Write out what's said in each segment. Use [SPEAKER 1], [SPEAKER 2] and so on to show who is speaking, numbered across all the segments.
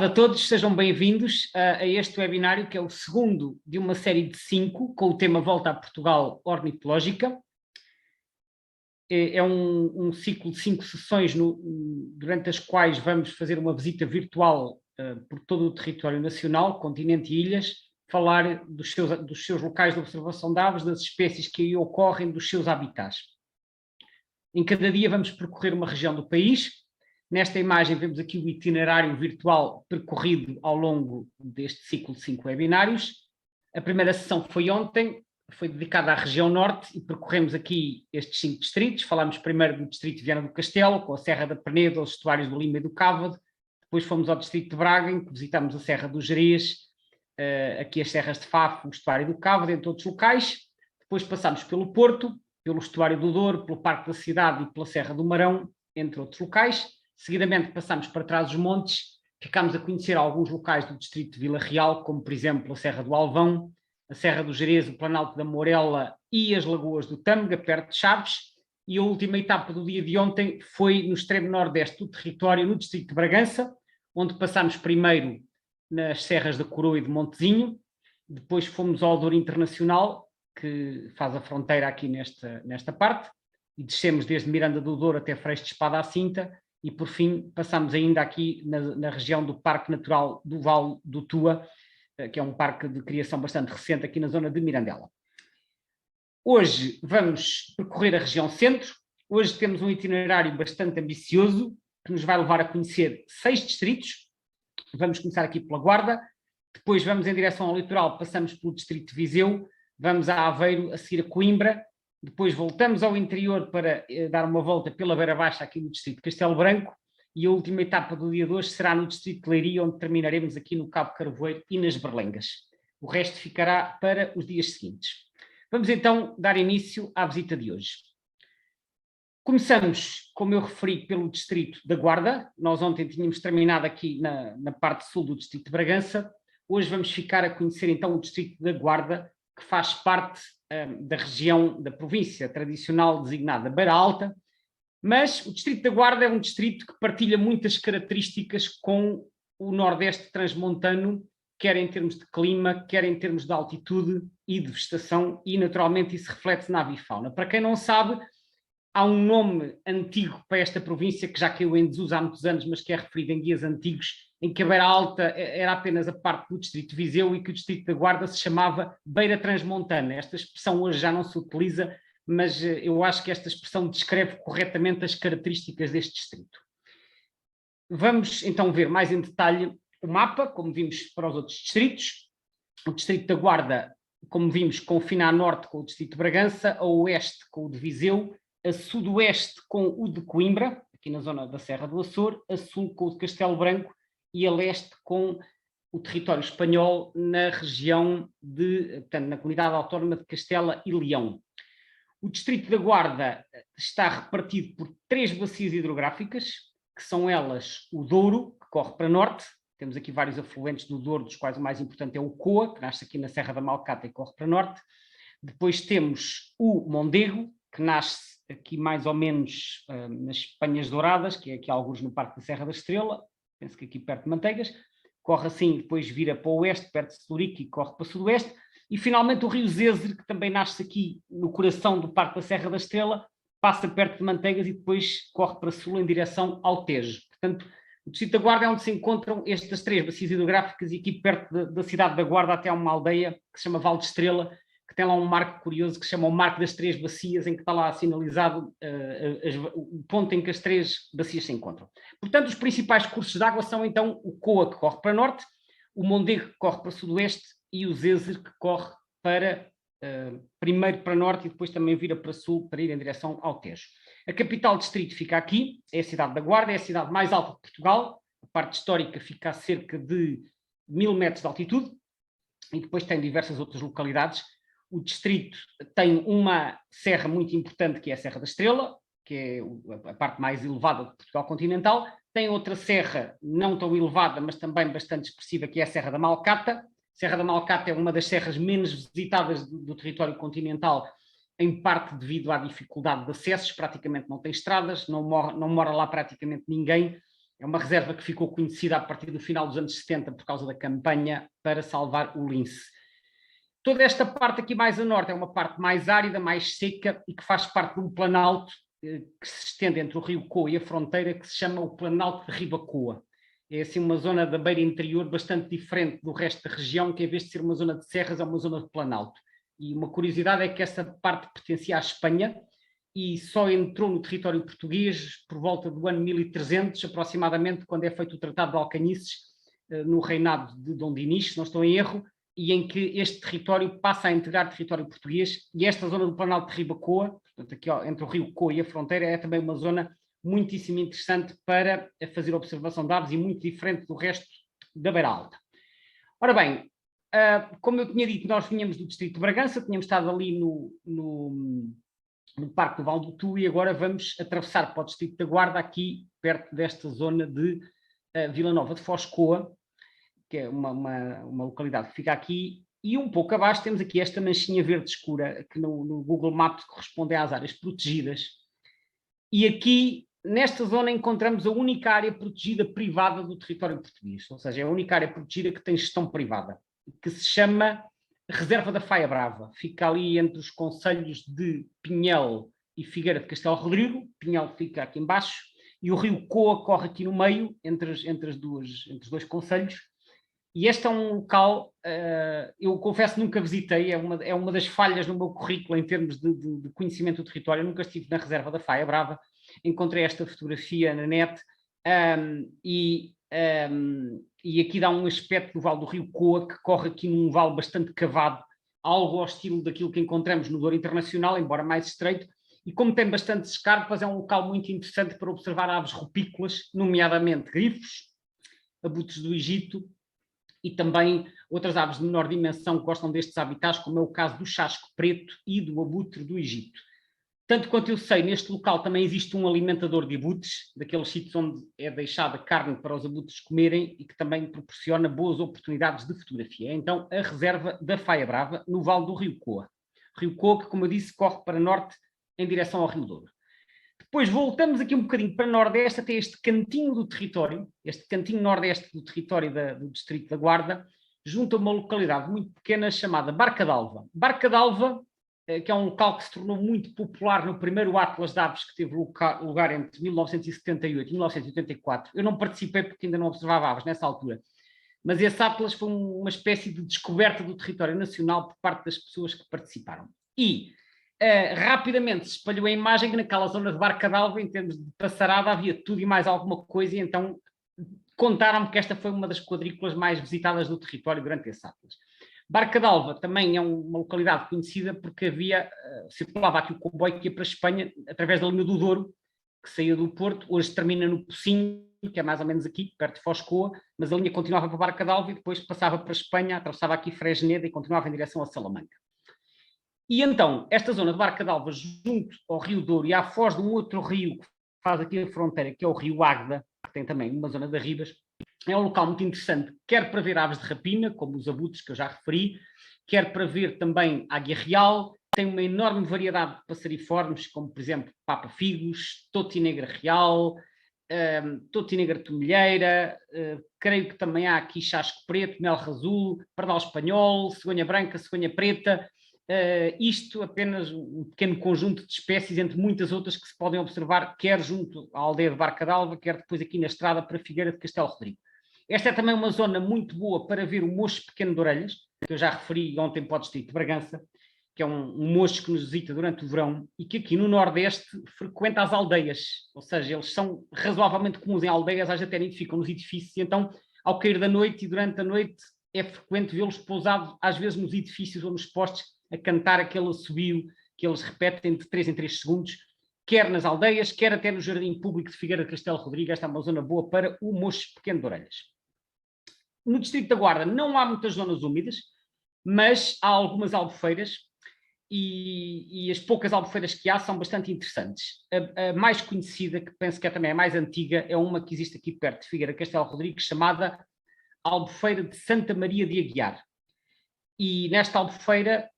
[SPEAKER 1] A todos, sejam bem-vindos a este webinário, que é o segundo de uma série de 5, com o tema Volta a Portugal Ornitológica. É um ciclo de 5 sessões, durante as quais vamos fazer uma visita virtual por todo o território nacional, continente e ilhas, falar dos seus locais de observação de aves, das espécies que aí ocorrem, dos seus habitats. Em cada dia vamos percorrer uma região do país. Nesta imagem vemos aqui o itinerário virtual percorrido ao longo deste ciclo de 5 webinários. A primeira sessão foi ontem, foi dedicada à região norte e percorremos aqui estes 5 distritos. Falámos primeiro do distrito de Viana do Castelo, com a Serra da Peneda, os estuários do Lima e do Cávado. Depois fomos ao distrito de Braga, em que visitámos a Serra do Gerês, aqui as serras de Fafo, o estuário do Cávado, entre outros locais. Depois passámos pelo Porto, pelo estuário do Douro, pelo Parque da Cidade e pela Serra do Marão, entre outros locais. Seguidamente passámos para Trás-os-Montes, ficámos a conhecer alguns locais do distrito de Vila Real, como por exemplo a Serra do Alvão, a Serra do Gerês, o Planalto da Mourela e as Lagoas do Tâmega, perto de Chaves. E a última etapa do dia de ontem foi no extremo nordeste do território, no distrito de Bragança, onde passámos primeiro nas serras da Coroa e de Montezinho, depois fomos ao Douro Internacional, que faz a fronteira aqui nesta parte, e descemos desde Miranda do Douro até Freixo de Espada à Cinta, e por fim passamos ainda aqui na região do Parque Natural do Vale do Tua, que é um parque de criação bastante recente aqui na zona de Mirandela. Hoje vamos percorrer a região centro. Hoje temos um itinerário bastante ambicioso, que nos vai levar a conhecer 6 distritos. Vamos começar aqui pela Guarda, depois vamos em direção ao litoral, passamos pelo distrito de Viseu, vamos a Aveiro, a seguir a Coimbra, depois voltamos ao interior para dar uma volta pela Beira Baixa aqui no distrito de Castelo Branco, e a última etapa do dia de hoje será no distrito de Leiria, onde terminaremos aqui no Cabo Carvoeiro e nas Berlengas. O resto ficará para os dias seguintes. Vamos então dar início à visita de hoje. Começamos, como eu referi, pelo distrito da Guarda. Nós ontem tínhamos terminado aqui na parte sul do distrito de Bragança. Hoje vamos ficar a conhecer então o distrito da Guarda, que faz parte da região da província tradicional designada Beira Alta, mas o distrito da Guarda é um distrito que partilha muitas características com o Nordeste transmontano, quer em termos de clima, quer em termos de altitude e de vegetação, e naturalmente isso reflete na avifauna. Para quem não sabe, há um nome antigo para esta província que já caiu em desuso há muitos anos, mas que é referido em guias antigos, em que a Beira Alta era apenas a parte do distrito de Viseu e que o distrito da Guarda se chamava Beira Transmontana. Esta expressão hoje já não se utiliza, mas eu acho que esta expressão descreve corretamente as características deste distrito. Vamos então ver mais em detalhe o mapa, como vimos para os outros distritos. O distrito da Guarda, como vimos, confina a norte com o distrito de Bragança, a oeste com o de Viseu, a sudoeste com o de Coimbra, aqui na zona da Serra do Açor, a sul com o de Castelo Branco e a leste com o território espanhol na região portanto, na comunidade autónoma de Castela e Leão. O distrito da Guarda está repartido por 3 bacias hidrográficas, que são elas o Douro, que corre para norte. Temos aqui vários afluentes do Douro, dos quais o mais importante é o Coa, que nasce aqui na Serra da Malcata e corre para norte. Depois temos o Mondego, que nasce aqui mais ou menos nas Penhas Douradas, que é aqui alguns no Parque da Serra da Estrela, penso que aqui perto de Manteigas, corre assim, depois vira para o oeste, perto de Celurique, e corre para o sudoeste, e finalmente o rio Zezer, que também nasce aqui no coração do Parque da Serra da Estrela, passa perto de Manteigas e depois corre para sul em direção ao Tejo. Portanto, o distrito da Guarda é onde se encontram estas 3 bacias hidrográficas, e aqui perto da cidade da Guarda até há uma aldeia que se chama Val de Estrela, que tem lá um marco curioso que se chama o Marco das 3 Bacias, em que está lá sinalizado o ponto em que as 3 bacias se encontram. Portanto, os principais cursos de água são então o Coa, que corre para norte, o Mondego, que corre para sudoeste, e o Zezer, que corre primeiro para norte e depois também vira para sul para ir em direção ao Tejo. A capital distrito fica aqui, é a cidade da Guarda, é a cidade mais alta de Portugal, a parte histórica fica a cerca de 1000 metros de altitude, e depois tem diversas outras localidades. O distrito tem uma serra muito importante, que é a Serra da Estrela, que é a parte mais elevada de Portugal continental. Tem outra serra não tão elevada, mas também bastante expressiva, que é a Serra da Malcata. A Serra da Malcata é uma das serras menos visitadas do território continental, em parte devido à dificuldade de acessos, praticamente não tem estradas, não mora lá praticamente ninguém, É uma reserva que ficou conhecida a partir do final dos anos 70 por causa da campanha para salvar o lince. Toda esta parte aqui mais a norte é uma parte mais árida, mais seca e que faz parte de um planalto que se estende entre o rio Coa e a fronteira, que se chama o Planalto de Ribacoa. É assim uma zona da beira interior bastante diferente do resto da região, que em vez de ser uma zona de serras é uma zona de planalto. E uma curiosidade é que essa parte pertencia à Espanha e só entrou no território português por volta do ano 1300, aproximadamente, quando é feito o Tratado de Alcanices, no reinado de Dom Dinis, se não estou em erro, e em que este território passa a integrar território português, e esta zona do Planalto de Ribacoa, portanto aqui entre o rio Coa e a fronteira, é também uma zona muitíssimo interessante para fazer observação de aves e muito diferente do resto da Beira Alta. Ora bem, como eu tinha dito, nós vinhamos do distrito de Bragança, tínhamos estado ali no Parque do Val do Tu e agora vamos atravessar para o distrito da Guarda, aqui perto desta zona de Vila Nova de Foscoa, que é uma localidade que fica aqui, e um pouco abaixo temos aqui esta manchinha verde escura, que no Google Maps corresponde às áreas protegidas. E aqui, nesta zona, encontramos a única área protegida privada do território português, ou seja, é a única área protegida que tem gestão privada, que se chama Reserva da Faia Brava. Fica ali entre os concelhos de Pinhel e Figueira de Castelo Rodrigo. Pinhel fica aqui embaixo, e o rio Coa corre aqui no meio, entre os dois concelhos. E este é um local, eu confesso nunca visitei, é uma das falhas no meu currículo em termos de conhecimento do território. Eu nunca estive na Reserva da Faia Brava, encontrei esta fotografia na net, e aqui dá um aspecto do Vale do Rio Coa, que corre aqui num vale bastante cavado, algo ao estilo daquilo que encontramos no Douro Internacional, embora mais estreito, e como tem bastantes escarpas, é um local muito interessante para observar aves rupícolas, nomeadamente grifos, abutres do Egito, e também outras aves de menor dimensão que gostam destes habitats, como é o caso do chasco preto e do abutre do Egito. Tanto quanto eu sei, neste local também existe um alimentador de abutres, daqueles sítios onde é deixada carne para os abutres comerem e que também proporciona boas oportunidades de fotografia. É então a reserva da Faia Brava, no Vale do Rio Coa. Rio Coa, que, como eu disse, corre para norte em direção ao Rio Douro. Depois voltamos aqui um bocadinho para nordeste, até este cantinho do território, este cantinho nordeste do território do distrito da Guarda, junto a uma localidade muito pequena chamada Barca d'Alva. Barca d'Alva, que é um local que se tornou muito popular no primeiro Atlas de Aves, que teve lugar entre 1978 e 1984. Eu não participei porque ainda não observava aves nessa altura, mas esse Atlas foi uma espécie de descoberta do território nacional por parte das pessoas que participaram. E rapidamente se espalhou a imagem que naquela zona de Barca d'Alva, em termos de passarada, havia tudo e mais alguma coisa, e então contaram-me que esta foi uma das quadrículas mais visitadas do território durante esse Atlas. Barca d'Alva também é uma localidade conhecida porque circulava aqui o comboio que ia para a Espanha através da linha do Douro, que saía do Porto, hoje termina no Pocinho, que é mais ou menos aqui, perto de Foscoa, mas a linha continuava para Barca d'Alva e depois passava para a Espanha, atravessava aqui Fresneda e continuava em direção a Salamanca. E então, esta zona de Barca d'Alva, junto ao Rio Douro e à foz de um outro rio que faz aqui a fronteira, que é o Rio Águeda, que tem também uma zona de Ribas, é um local muito interessante, quer para ver aves de rapina, como os abutres que eu já referi, quer para ver também águia real, tem uma enorme variedade de passariformes, como por exemplo papa-figos, totinegra real, totinegra tomilheira, creio que também há aqui chasco preto, mel azul, pardal espanhol, cegonha branca, cegonha preta. Isto apenas um pequeno conjunto de espécies, entre muitas outras que se podem observar, quer junto à aldeia de Barca d'Alva, quer depois aqui na estrada para Figueira de Castelo Rodrigo. Esta é também uma zona muito boa para ver o mocho pequeno de orelhas, que eu já referi ontem para o distrito de Bragança, que é um mocho que nos visita durante o verão e que aqui no Nordeste frequenta as aldeias, ou seja, eles são razoavelmente comuns em aldeias, às vezes até nidificam nos edifícios, e então ao cair da noite e durante a noite é frequente vê-los pousados, às vezes nos edifícios ou nos postes, a cantar aquele assobio que eles repetem de 3 em 3 segundos, quer nas aldeias, quer até no Jardim Público de Figueira de Castelo Rodrigo. Esta é uma zona boa para o mocho pequeno de orelhas. No Distrito da Guarda não há muitas zonas úmidas, mas há algumas albufeiras, e as poucas albufeiras que há são bastante interessantes. A mais conhecida, que penso que é também a mais antiga, é uma que existe aqui perto de Figueira de Castelo Rodrigo, chamada Albufeira de Santa Maria de Aguiar. E nesta albufeira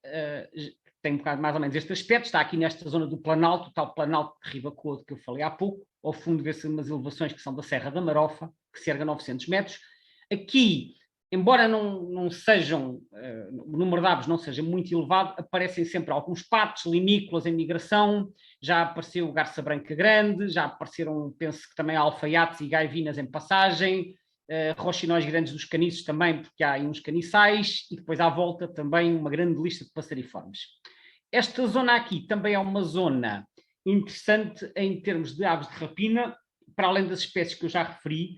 [SPEAKER 1] tem um bocado mais ou menos este aspecto, está aqui nesta zona do Planalto, o tal Planalto de Ribacoa que eu falei há pouco, ao fundo vê-se umas elevações que são da Serra da Marofa, que se ergue a 900 metros. Aqui, embora não sejam, o número de aves não seja muito elevado, aparecem sempre alguns patos, limícolas em migração, já apareceu garça branca grande, já apareceram, penso que também alfaiates e gaivinas em passagem, roxinóis grandes dos caniços também, porque há aí uns caniçais, e depois à volta também uma grande lista de passariformes. Esta zona aqui também é uma zona interessante em termos de aves de rapina, para além das espécies que eu já referi.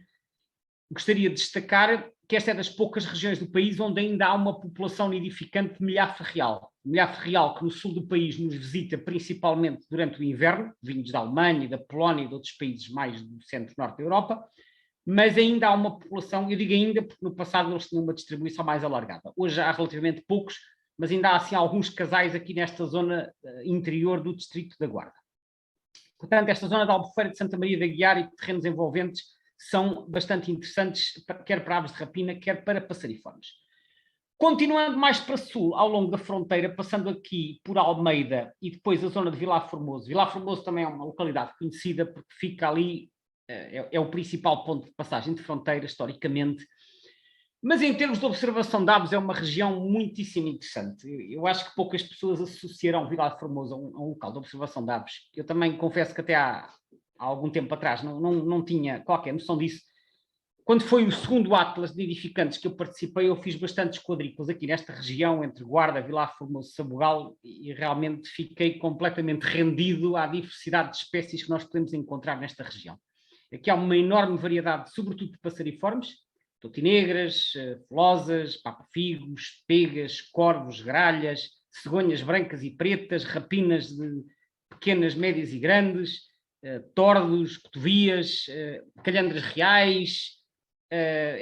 [SPEAKER 1] Gostaria de destacar que esta é das poucas regiões do país onde ainda há uma população nidificante de milhafre real. Milhafre real que no sul do país nos visita principalmente durante o inverno, vindos da Alemanha, da Polónia e de outros países mais do centro-norte da Europa, mas ainda há uma população, eu digo ainda porque no passado eles tinham uma distribuição mais alargada. Hoje há relativamente poucos, mas ainda há assim alguns casais aqui nesta zona interior do distrito da Guarda. Portanto, esta zona da Albufeira de Santa Maria da Guiar e de terrenos envolventes são bastante interessantes, quer para aves de rapina, quer para passariformes. Continuando mais para sul, ao longo da fronteira, passando aqui por Almeida e depois a zona de Vilar Formoso. Vilar Formoso também é uma localidade conhecida porque fica ali, é o principal ponto de passagem de fronteira, historicamente. Mas em termos de observação de aves, é uma região muitíssimo interessante. Eu acho que poucas pessoas associarão Vilar Formoso a um local de observação de aves. Eu também confesso que até há algum tempo atrás não tinha qualquer noção disso. Quando foi o segundo Atlas de Nidificantes que eu participei, eu fiz bastantes quadrículas aqui nesta região, entre Guarda, Vilar Formoso e Sabugal, e realmente fiquei completamente rendido à diversidade de espécies que nós podemos encontrar nesta região. Aqui há uma enorme variedade, sobretudo de passariformes, totinegras, felosas, papafigos, pegas, corvos, gralhas, cegonhas brancas e pretas, rapinas de pequenas, médias e grandes, tordos, cotovias, calhandras reais,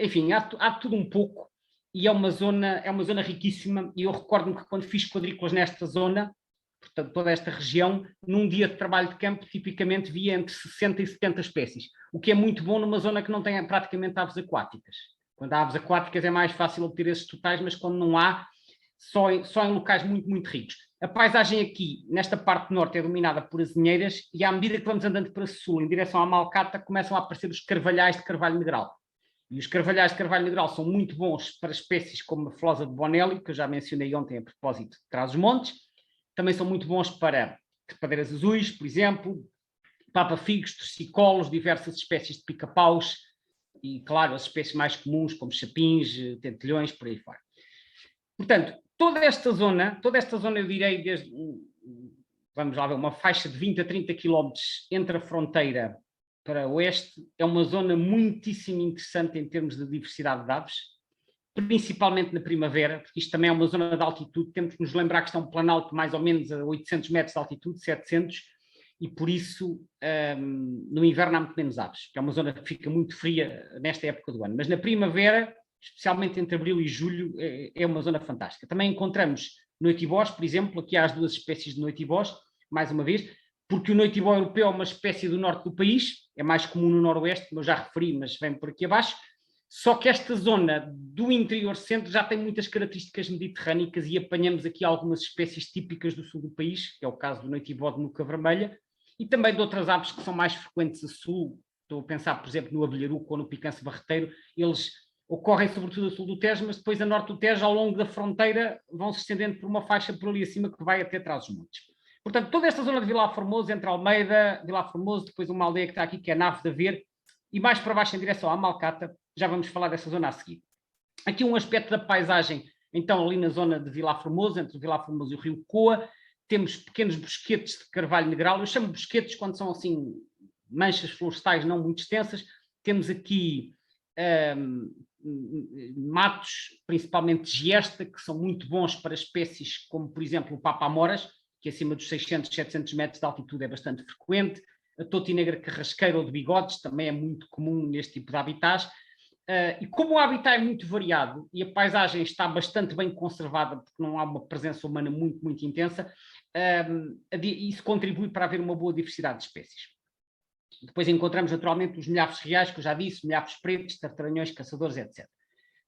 [SPEAKER 1] enfim, há tudo um pouco, e é uma zona riquíssima, e eu recordo-me que quando fiz quadrículas nesta zona, portanto toda esta região, num dia de trabalho de campo, tipicamente via entre 60 e 70 espécies, o que é muito bom numa zona que não tem praticamente aves aquáticas. Quando há aves aquáticas é mais fácil obter esses totais, mas quando não há, só em locais muito, muito ricos. A paisagem aqui, nesta parte norte, é dominada por azinheiras, e à medida que vamos andando para sul, em direção à Malcata, começam a aparecer os carvalhais de carvalho negral. E os carvalhais de carvalho negral são muito bons para espécies como a flosa de Bonelli, que eu já mencionei ontem a propósito de Trás-os-Montes. Também são muito bons para trepadeiras azuis, por exemplo, papafigos, torcicolos, diversas espécies de pica-paus e, claro, as espécies mais comuns, como chapins, tentelhões, por aí fora. Portanto, toda esta zona eu direi, vamos lá ver, uma faixa de 20 a 30 quilómetros entre a fronteira para oeste, é uma zona muitíssimo interessante em termos de diversidade de aves, principalmente na primavera, porque isto também é uma zona de altitude, temos que nos lembrar que está um planalto mais ou menos a 800 metros de altitude, 700, e por isso no inverno há muito menos aves, que é uma zona que fica muito fria nesta época do ano, mas na primavera, especialmente entre abril e julho, é uma zona fantástica. Também encontramos noitibós, por exemplo, aqui há as duas espécies de noitibós, mais uma vez, porque o noitibó europeu é uma espécie do norte do país, é mais comum no noroeste, como eu já referi, mas vem por aqui abaixo, só que esta zona do interior centro já tem muitas características mediterrânicas e apanhamos aqui algumas espécies típicas do sul do país, que é o caso do noitibó de nuca vermelha, e também de outras aves que são mais frequentes a sul. Estou a pensar, por exemplo, no abelharuco ou no picanço barreteiro. Eles ocorrem sobretudo a sul do Tejo, mas depois a norte do Tejo, ao longo da fronteira, vão se estendendo por uma faixa por ali acima que vai até Trás-os-Montes. Portanto, toda esta zona de Vilar Formoso, entre Almeida, Vilar Formoso, depois uma aldeia que está aqui, que é a Nave de Aver, e mais para baixo em direção à Malcata, já vamos falar dessa zona a seguir. Aqui um aspecto da paisagem, então ali na zona de Vilar Formoso, entre Vilar Formoso e o Rio Coa, temos pequenos bosquetes de carvalho negral. Eu chamo bosquetes quando são assim manchas florestais não muito extensas. Temos aqui matos, principalmente giesta, que são muito bons para espécies como, por exemplo, o Papa-amoras, que acima dos 600, 700 metros de altitude é bastante frequente. A totinegra carrasqueira ou de bigodes também é muito comum neste tipo de habitats. E como o habitat é muito variado e a paisagem está bastante bem conservada, porque não há uma presença humana muito, muito intensa, isso contribui para haver uma boa diversidade de espécies. Depois encontramos naturalmente os milhafres reais, que eu já disse, milhafres pretos, tartaranhões, caçadores, etc.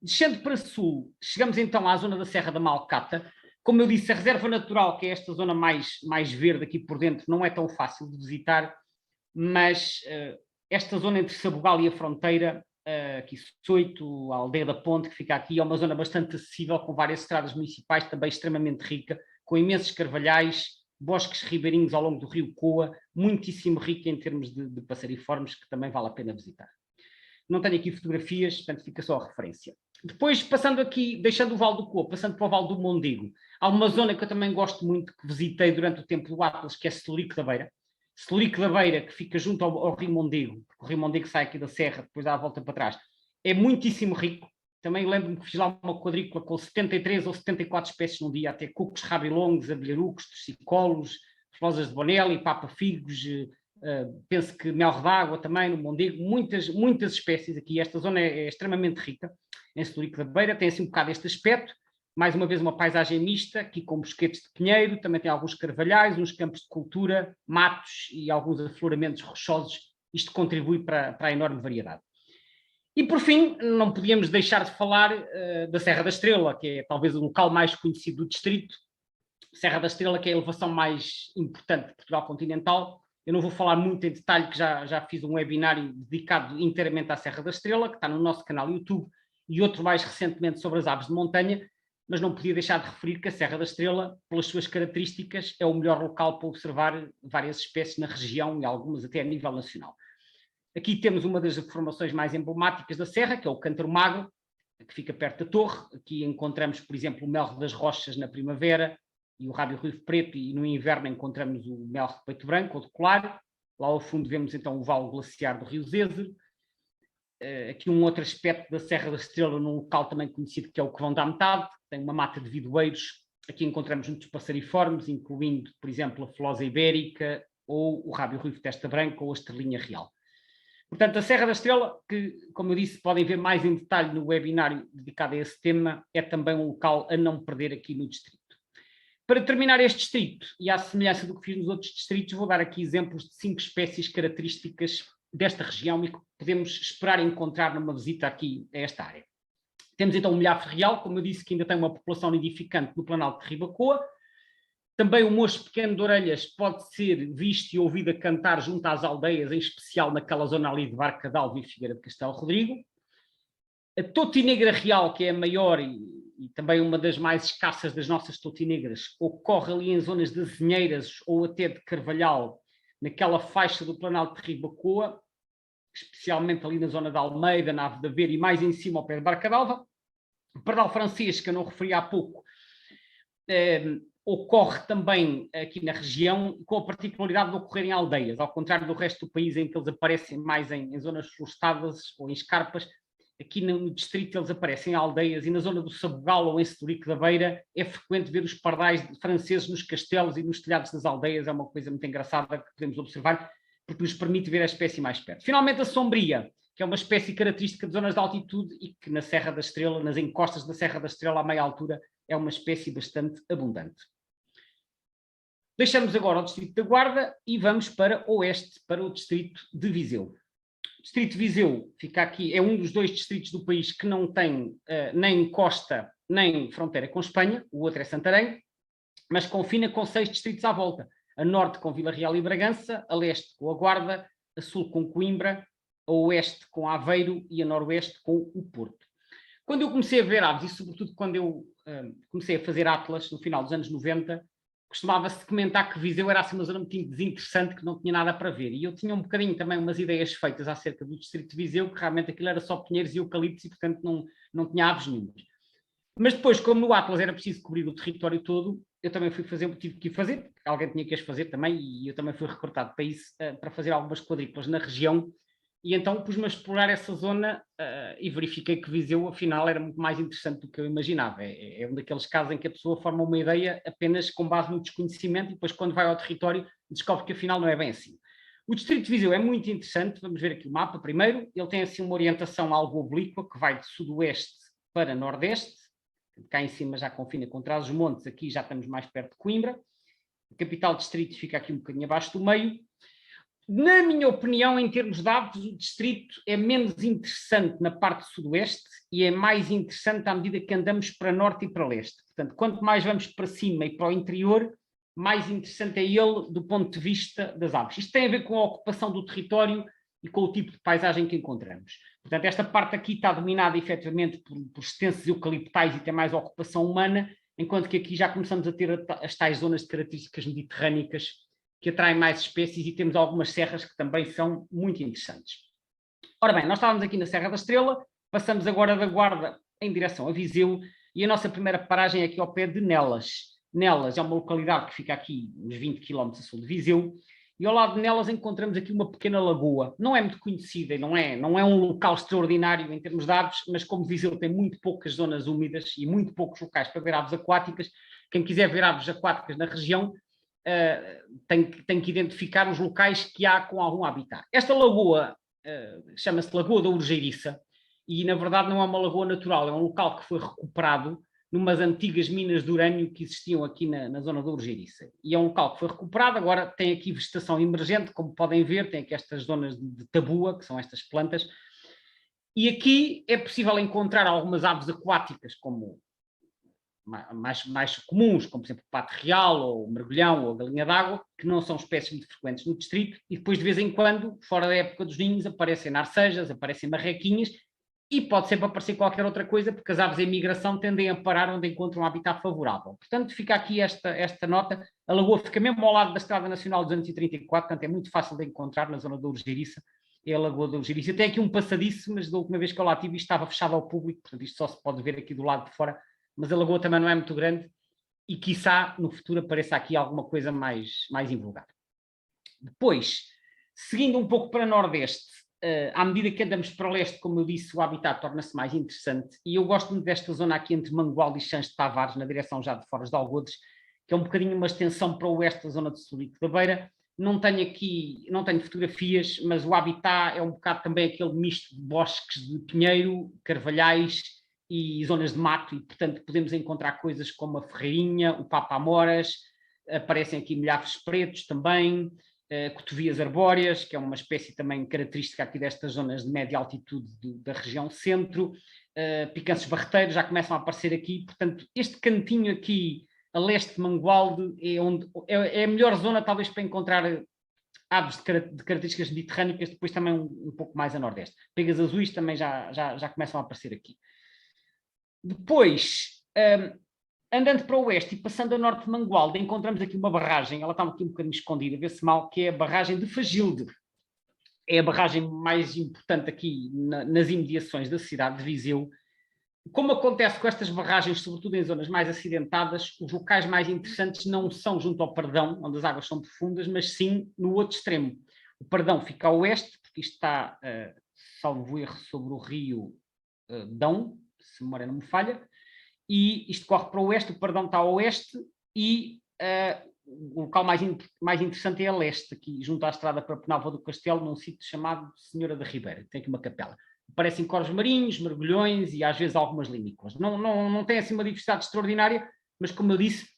[SPEAKER 1] Descendo para sul, chegamos então à zona da Serra da Malcata. Como eu disse, a reserva natural, que é esta zona mais verde aqui por dentro, não é tão fácil de visitar, mas esta zona entre Sabugal e a fronteira, aqui Soito, a Aldeia da Ponte, que fica aqui, é uma zona bastante acessível, com várias estradas municipais, também extremamente rica, com imensos carvalhais, bosques ribeirinhos ao longo do rio Coa, muitíssimo rica em termos de passariformes, que também vale a pena visitar. Não tenho aqui fotografias, portanto fica só a referência. Depois, passando aqui, deixando o Vale do Coa, passando para o Vale do Mondego, há uma zona que eu também gosto muito, que visitei durante o tempo do Atlas, que é Celurico da Beira. Celurico da Beira, que fica junto ao Rio Mondego, porque o Rio Mondego sai aqui da serra, depois dá a volta para trás, é muitíssimo rico. Também lembro-me que fiz lá uma quadrícula com 73 ou 74 espécies num dia, até cucos rabilongos, abelharucos, torcicolos, flosas de bonelli, papa-figos, penso que mel d'água também, no Mondego, muitas espécies aqui. Esta zona é extremamente rica, em Celurico da Beira, tem assim um bocado este aspecto. Mais uma vez uma paisagem mista, aqui com bosquetes de pinheiro, também tem alguns carvalhais, uns campos de cultura, matos e alguns afloramentos rochosos. Isto contribui para a enorme variedade. E, por fim, não podíamos deixar de falar da Serra da Estrela, que é talvez o local mais conhecido do distrito. Serra da Estrela, que é a elevação mais importante de Portugal continental. Eu não vou falar muito em detalhe, que já fiz um webinário dedicado inteiramente à Serra da Estrela, que está no nosso canal YouTube, e outro mais recentemente sobre as aves de montanha, mas não podia deixar de referir que a Serra da Estrela, pelas suas características, é o melhor local para observar várias espécies na região e algumas até a nível nacional. Aqui temos uma das formações mais emblemáticas da serra, que é o Cântaro Magro, que fica perto da torre. Aqui encontramos, por exemplo, o Melro das Rochas na primavera e o Rábio Ruivo Preto, e no inverno encontramos o Melro de Peito Branco ou de Colar. Lá ao fundo vemos então o vale glaciar do Rio Zézer. Aqui um outro aspecto da Serra da Estrela, num local também conhecido, que é o Covão da Metade, tem uma mata de vidoeiros. Aqui encontramos muitos passariformes, incluindo, por exemplo, a Flosa Ibérica, ou o Rábio Ruivo Testa Branca, ou a Estrelinha Real. Portanto, a Serra da Estrela, que, como eu disse, podem ver mais em detalhe no webinário dedicado a esse tema, é também um local a não perder aqui no distrito. Para terminar este distrito, e à semelhança do que fiz nos outros distritos, vou dar aqui exemplos de 5 espécies características desta região e que podemos esperar encontrar numa visita aqui a esta área. Temos então o milhafre real, como eu disse, que ainda tem uma população nidificante no Planalto de Ribacoa. Também o mocho pequeno de orelhas pode ser visto e ouvido a cantar junto às aldeias, em especial naquela zona ali de Barca d'Alva e Figueira de Castelo Rodrigo. A totinegra real, que é a maior e também uma das mais escassas das nossas totinegras, ocorre ali em zonas de azinheiras ou até de carvalhal, naquela faixa do Planalto de Ribacoa, especialmente ali na zona da Almeida, na Ave da Ver e mais em cima ao pé de Barca d'Alva. O pardal francês, que eu não referi há pouco, ocorre também aqui na região, com a particularidade de ocorrer em aldeias, ao contrário do resto do país, em que eles aparecem mais em zonas florestadas ou em escarpas. Aqui no distrito eles aparecem em aldeias, e na zona do Sabugal ou em Celurico da Beira é frequente ver os pardais franceses nos castelos e nos telhados das aldeias. É uma coisa muito engraçada que podemos observar, porque nos permite ver a espécie mais perto. Finalmente, a sombria, que é uma espécie característica de zonas de altitude e que na Serra da Estrela, nas encostas da Serra da Estrela, a meia altura, é uma espécie bastante abundante. Deixamos agora o distrito da Guarda e vamos para o oeste, para o distrito de Viseu. O distrito de Viseu fica aqui, é um dos 2 distritos do país que não tem nem costa nem fronteira com Espanha, o outro é Santarém, mas confina com 6 distritos à volta. A norte com Vila Real e Bragança, a leste com a Guarda, a sul com Coimbra, a oeste com Aveiro e a noroeste com o Porto. Quando eu comecei a ver aves, e sobretudo quando eu comecei a fazer atlas no final dos anos 90, costumava-se comentar que Viseu era assim uma zona muito desinteressante, que não tinha nada para ver. E eu tinha um bocadinho também umas ideias feitas acerca do distrito de Viseu, que realmente aquilo era só pinheiros e eucaliptos e, portanto, não tinha aves nenhumas. Mas depois, como no Atlas era preciso cobrir o território todo, eu também fui fazer, tive que ir fazer, alguém tinha que as fazer também, e eu também fui recrutado para isso, para fazer algumas quadrículas na região. E então pus-me a explorar essa zona e verifiquei que Viseu, afinal, era muito mais interessante do que eu imaginava. É um daqueles casos em que a pessoa forma uma ideia apenas com base no desconhecimento e depois, quando vai ao território, descobre que afinal não é bem assim. O distrito de Viseu é muito interessante. Vamos ver aqui o mapa primeiro. Ele tem assim uma orientação algo oblíqua, que vai de sudoeste para nordeste. Cá em cima já confina com Trás-os-Montes, aqui já estamos mais perto de Coimbra. A capital distrito fica aqui um bocadinho abaixo do meio. Na minha opinião, em termos de aves, o distrito é menos interessante na parte sudoeste e é mais interessante à medida que andamos para norte e para leste. Portanto, quanto mais vamos para cima e para o interior, mais interessante é ele do ponto de vista das aves. Isto tem a ver com a ocupação do território e com o tipo de paisagem que encontramos. Portanto, esta parte aqui está dominada efetivamente por extensos eucaliptais e tem mais ocupação humana, enquanto que aqui já começamos a ter as tais zonas de características mediterrânicas que atraem mais espécies e temos algumas serras que também são muito interessantes. Ora bem, nós estávamos aqui na Serra da Estrela, passamos agora da Guarda em direção a Viseu e a nossa primeira paragem é aqui ao pé de Nelas. Nelas é uma localidade que fica aqui uns 20 km a sul de Viseu e ao lado de Nelas encontramos aqui uma pequena lagoa. Não é muito conhecida, não é um local extraordinário em termos de aves, mas como Viseu tem muito poucas zonas úmidas e muito poucos locais para ver aves aquáticas, quem quiser ver aves aquáticas na região tem que identificar os locais que há com algum habitat. Esta lagoa chama-se Lagoa da Urgeiriça e, na verdade, não é uma lagoa natural, é um local que foi recuperado numas antigas minas de urânio que existiam aqui na zona da Urgeiriça. E é um local que foi recuperado, agora tem aqui vegetação emergente, como podem ver, tem aqui estas zonas de tabua, que são estas plantas, e aqui é possível encontrar algumas aves aquáticas, como mais comuns, como por exemplo o pato real, ou o mergulhão, ou a galinha d'água, que não são espécies muito frequentes no distrito, e depois de vez em quando, fora da época dos ninhos, aparecem narcejas, aparecem marrequinhas, e pode sempre aparecer qualquer outra coisa, porque as aves em migração tendem a parar onde encontram um habitat favorável. Portanto, fica aqui esta nota. A lagoa fica mesmo ao lado da Estrada Nacional 234, portanto é muito fácil de encontrar na zona da Urgeiriça, é a Lagoa da Urgeiriça. Tem aqui um passadiço, mas da última vez que eu lá tive isto estava fechado ao público, portanto isto só se pode ver aqui do lado de fora, mas a lagoa também não é muito grande e quiçá no futuro apareça aqui alguma coisa mais invulgar. Depois, seguindo um pouco para nordeste, à medida que andamos para leste, como eu disse, o habitat torna-se mais interessante e eu gosto muito desta zona aqui entre Mangualde e Xãs de Tavares, na direção já de Foras de Algodes, que é um bocadinho uma extensão para o oeste da zona de Solico da Beira. Não tenho fotografias, mas o habitat é um bocado também aquele misto de bosques de pinheiro, carvalhais e zonas de mato, e portanto podemos encontrar coisas como a ferreirinha, o papa-amoras, aparecem aqui milhares pretos também, cotovias arbóreas, que é uma espécie também característica aqui destas zonas de média altitude da região centro, picanços barreteiros já começam a aparecer aqui, portanto este cantinho aqui a leste de Mangualde é a melhor zona talvez para encontrar aves de características mediterrânicas, depois também um pouco mais a nordeste. Pegas azuis também já começam a aparecer aqui. Depois, andando para o oeste e passando a norte de Mangualde, encontramos aqui uma barragem, ela está aqui um bocadinho escondida, vê-se mal, que é a barragem de Fagilde. É a barragem mais importante aqui nas imediações da cidade de Viseu. Como acontece com estas barragens, sobretudo em zonas mais acidentadas, os locais mais interessantes não são junto ao Pardão, onde as águas são profundas, mas sim no outro extremo. O Pardão fica a oeste, porque isto está, salvo erro, sobre o rio Dão, se a memória não me falha, e isto corre para o oeste, o Pardão está a oeste, e o local mais interessante é a leste, aqui junto à estrada para Penalva do Castelo, num sítio chamado Senhora da Ribeira, tem aqui uma capela. Aparecem corvos marinhos, mergulhões e às vezes algumas limícolas. Não tem assim uma diversidade extraordinária, mas como eu disse,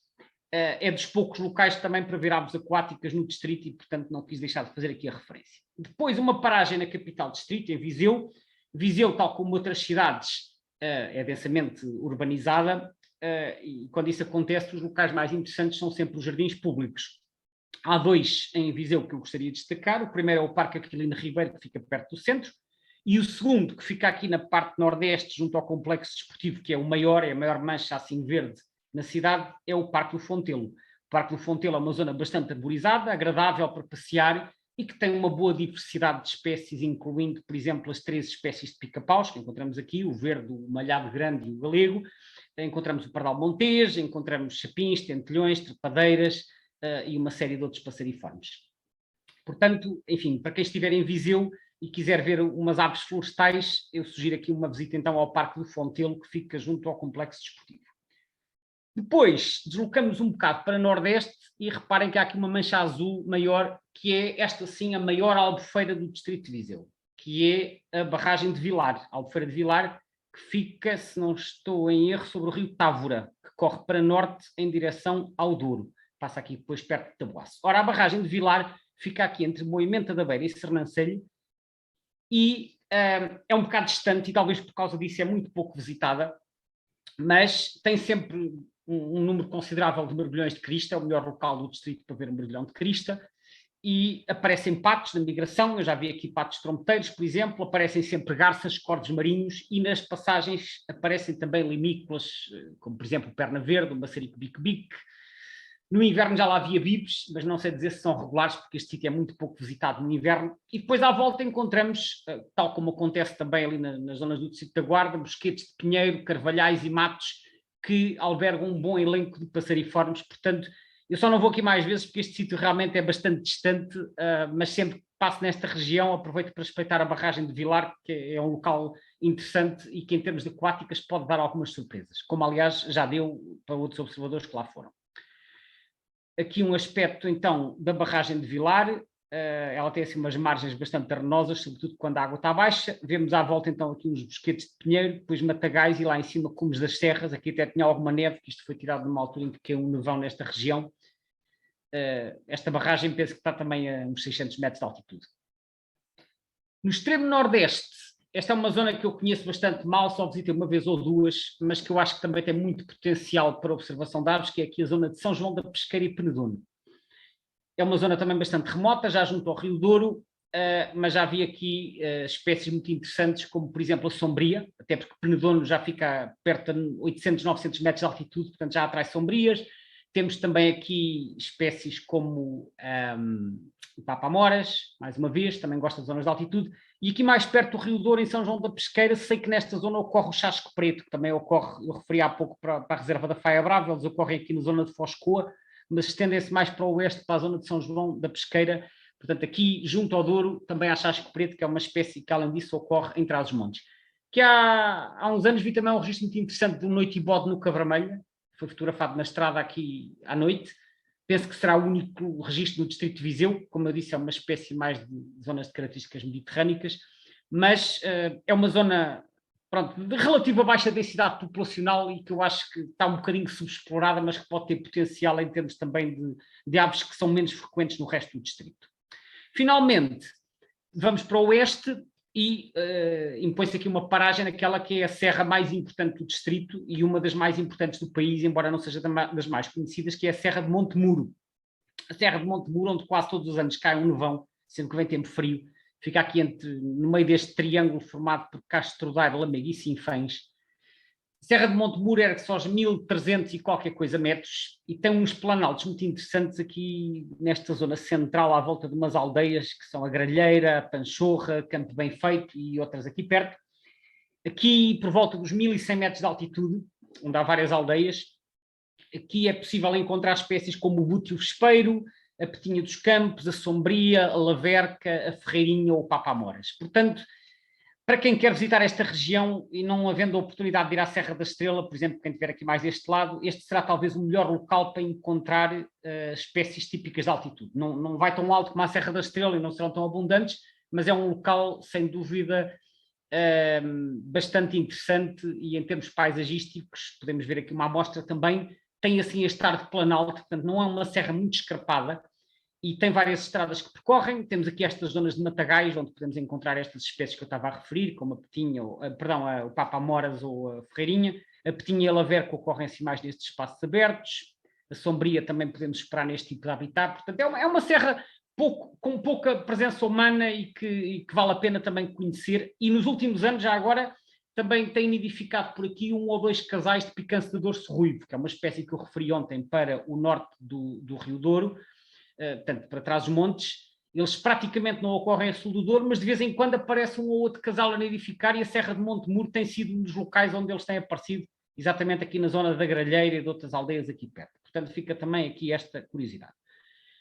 [SPEAKER 1] é dos poucos locais também para ver aves aquáticas no distrito e, portanto, não quis deixar de fazer aqui a referência. Depois, uma paragem na capital distrito, em Viseu. Viseu, tal como outras cidades, é densamente urbanizada e quando isso acontece, os locais mais interessantes são sempre os jardins públicos. Há dois em Viseu que eu gostaria de destacar. O primeiro é o Parque Aquilino Ribeiro, que fica perto do centro, e o segundo, que fica aqui na parte nordeste, junto ao complexo desportivo, que é a maior mancha assim verde na cidade, é o Parque do Fontelo. O Parque do Fontelo é uma zona bastante arborizada, agradável para passear e que tem uma boa diversidade de espécies, incluindo, por exemplo, as 3 espécies de pica-paus que encontramos aqui, o verde, o malhado grande e o galego. Encontramos o pardal montês, encontramos chapins, tentelhões, trepadeiras e uma série de outros passariformes. Portanto, enfim, para quem estiver em Viseu e quiser ver umas aves florestais, eu sugiro aqui uma visita então ao Parque do Fontelo, que fica junto ao complexo desportivo. Depois, deslocamos um bocado para Nordeste e reparem que há aqui uma mancha azul maior, que é esta sim a maior albufeira do distrito de Viseu, que é a barragem de Vilar, a albufeira de Vilar, que fica, se não estou em erro, sobre o rio Távora, que corre para norte em direção ao Douro. Passa aqui depois perto de Taboaço. Ora, a barragem de Vilar fica aqui entre Moimenta da Beira e Sernancelho e é um bocado distante e talvez por causa disso é muito pouco visitada, mas tem sempre um número considerável de mergulhões de crista, é o melhor local do distrito para ver um mergulhão de crista, e aparecem patos na migração, eu já vi aqui patos trompeteiros, por exemplo, aparecem sempre garças, corvos marinhos, e nas passagens aparecem também limícolas, como por exemplo o perna verde, o maçarico bique-bique. No inverno já lá havia bibes, mas não sei dizer se são regulares, porque este sítio é muito pouco visitado no inverno. E depois à volta encontramos, tal como acontece também ali nas zonas do distrito da Guarda, bosquetes de pinheiro, carvalhais e matos que albergam um bom elenco de passariformes. Portanto, eu só não vou aqui mais vezes porque este sítio realmente é bastante distante, mas sempre que passo nesta região aproveito para respeitar a barragem de Vilar, que é um local interessante e que em termos de aquáticas pode dar algumas surpresas, como aliás já deu para outros observadores que lá foram. Aqui um aspecto, então, da barragem de Vilar. Ela tem assim umas margens bastante arenosas, sobretudo quando a água está baixa. Vemos à volta, então, aqui uns bosquetes de pinheiro, depois matagais e lá em cima cumes das serras. Aqui até tinha alguma neve, que isto foi tirado numa altura em que caiu um nevão nesta região. Esta barragem penso que está também a uns 600 metros de altitude. No extremo nordeste, esta é uma zona que eu conheço bastante mal, só visitei uma vez ou duas, mas que eu acho que também tem muito potencial para observação de aves, que é aqui a zona de São João da Pesqueira e Penedono. É uma zona também bastante remota, já junto ao Rio Douro, mas já vi aqui espécies muito interessantes, como por exemplo a sombria, até porque Penedono já fica perto de 800, 900 metros de altitude, portanto já atrai sombrias. Temos também aqui espécies como o Papa-Amoras, mais uma vez, também gosta de zonas de altitude. E aqui mais perto do Rio Douro, em São João da Pesqueira, sei que nesta zona ocorre o chasco preto, que também ocorre, eu referi há pouco para a reserva da Faia Brava, eles ocorrem aqui na zona de Foscoa, mas estendem-se mais para o oeste, para a zona de São João da Pesqueira. Portanto, aqui junto ao Douro também há chasco preto, que é uma espécie que além disso ocorre em Trás-os-Montes. Que há uns anos vi também um registro muito interessante de um noitibode no Vermelha, foi fotografado na estrada aqui à noite. Penso que será o único registro no distrito de Viseu, como eu disse, é uma espécie mais de zonas de características mediterrânicas, mas é uma zona, pronto, de relativa baixa densidade populacional e que eu acho que está um bocadinho subexplorada, mas que pode ter potencial em termos também de aves que são menos frequentes no resto do distrito. Finalmente, vamos para o oeste e impõe-se aqui uma paragem naquela que é a serra mais importante do distrito e uma das mais importantes do país, embora não seja das mais conhecidas, que é a Serra de Monte Muro. A Serra de Monte Muro, onde quase todos os anos cai um nevão, sendo que vem tempo frio, fica aqui no meio deste triângulo formado por Castro Daire, Lamego e Sinfãs. A Serra de Monte Muro ergue-se aos 1300 e qualquer coisa metros e tem uns planaltos muito interessantes aqui nesta zona central, à volta de umas aldeias que são a Gralheira, a Panchorra, Campo Bem Feito e outras aqui perto. Aqui, por volta dos 1100 metros de altitude, onde há várias aldeias, aqui é possível encontrar espécies como o bútio-vespeiro, a petinha dos campos, a sombria, a laverca, a ferreirinha ou o papa-amoras. Portanto, para quem quer visitar esta região e não havendo a oportunidade de ir à Serra da Estrela, por exemplo, quem estiver aqui mais deste lado, este será talvez o melhor local para encontrar espécies típicas de altitude. Não vai tão alto como a Serra da Estrela e não serão tão abundantes, mas é um local, sem dúvida, bastante interessante e em termos paisagísticos, podemos ver aqui uma amostra também, tem assim este ar de planalto, portanto não é uma serra muito escarpada, e tem várias estradas que percorrem. Temos aqui estas zonas de matagais, onde podemos encontrar estas espécies que eu estava a referir, como a petinha, o papa-amoras ou a ferreirinha. A petinha e a laverca ocorrem assim mais nestes espaços abertos. A sombria também podemos esperar neste tipo de habitat. Portanto, é uma serra com pouca presença humana e que vale a pena também conhecer. E nos últimos anos, já agora, também tem nidificado por aqui 1 ou 2 casais de picance de dorso ruivo, que é uma espécie que eu referi ontem para o norte do Rio Douro, portanto, para Trás-os-Montes. Eles praticamente não ocorrem a sul do Douro, mas de vez em quando aparece um ou outro casal a nidificar e a Serra de Monte Muro tem sido um dos locais onde eles têm aparecido, exatamente aqui na zona da Gralheira e de outras aldeias aqui perto. Portanto, fica também aqui esta curiosidade.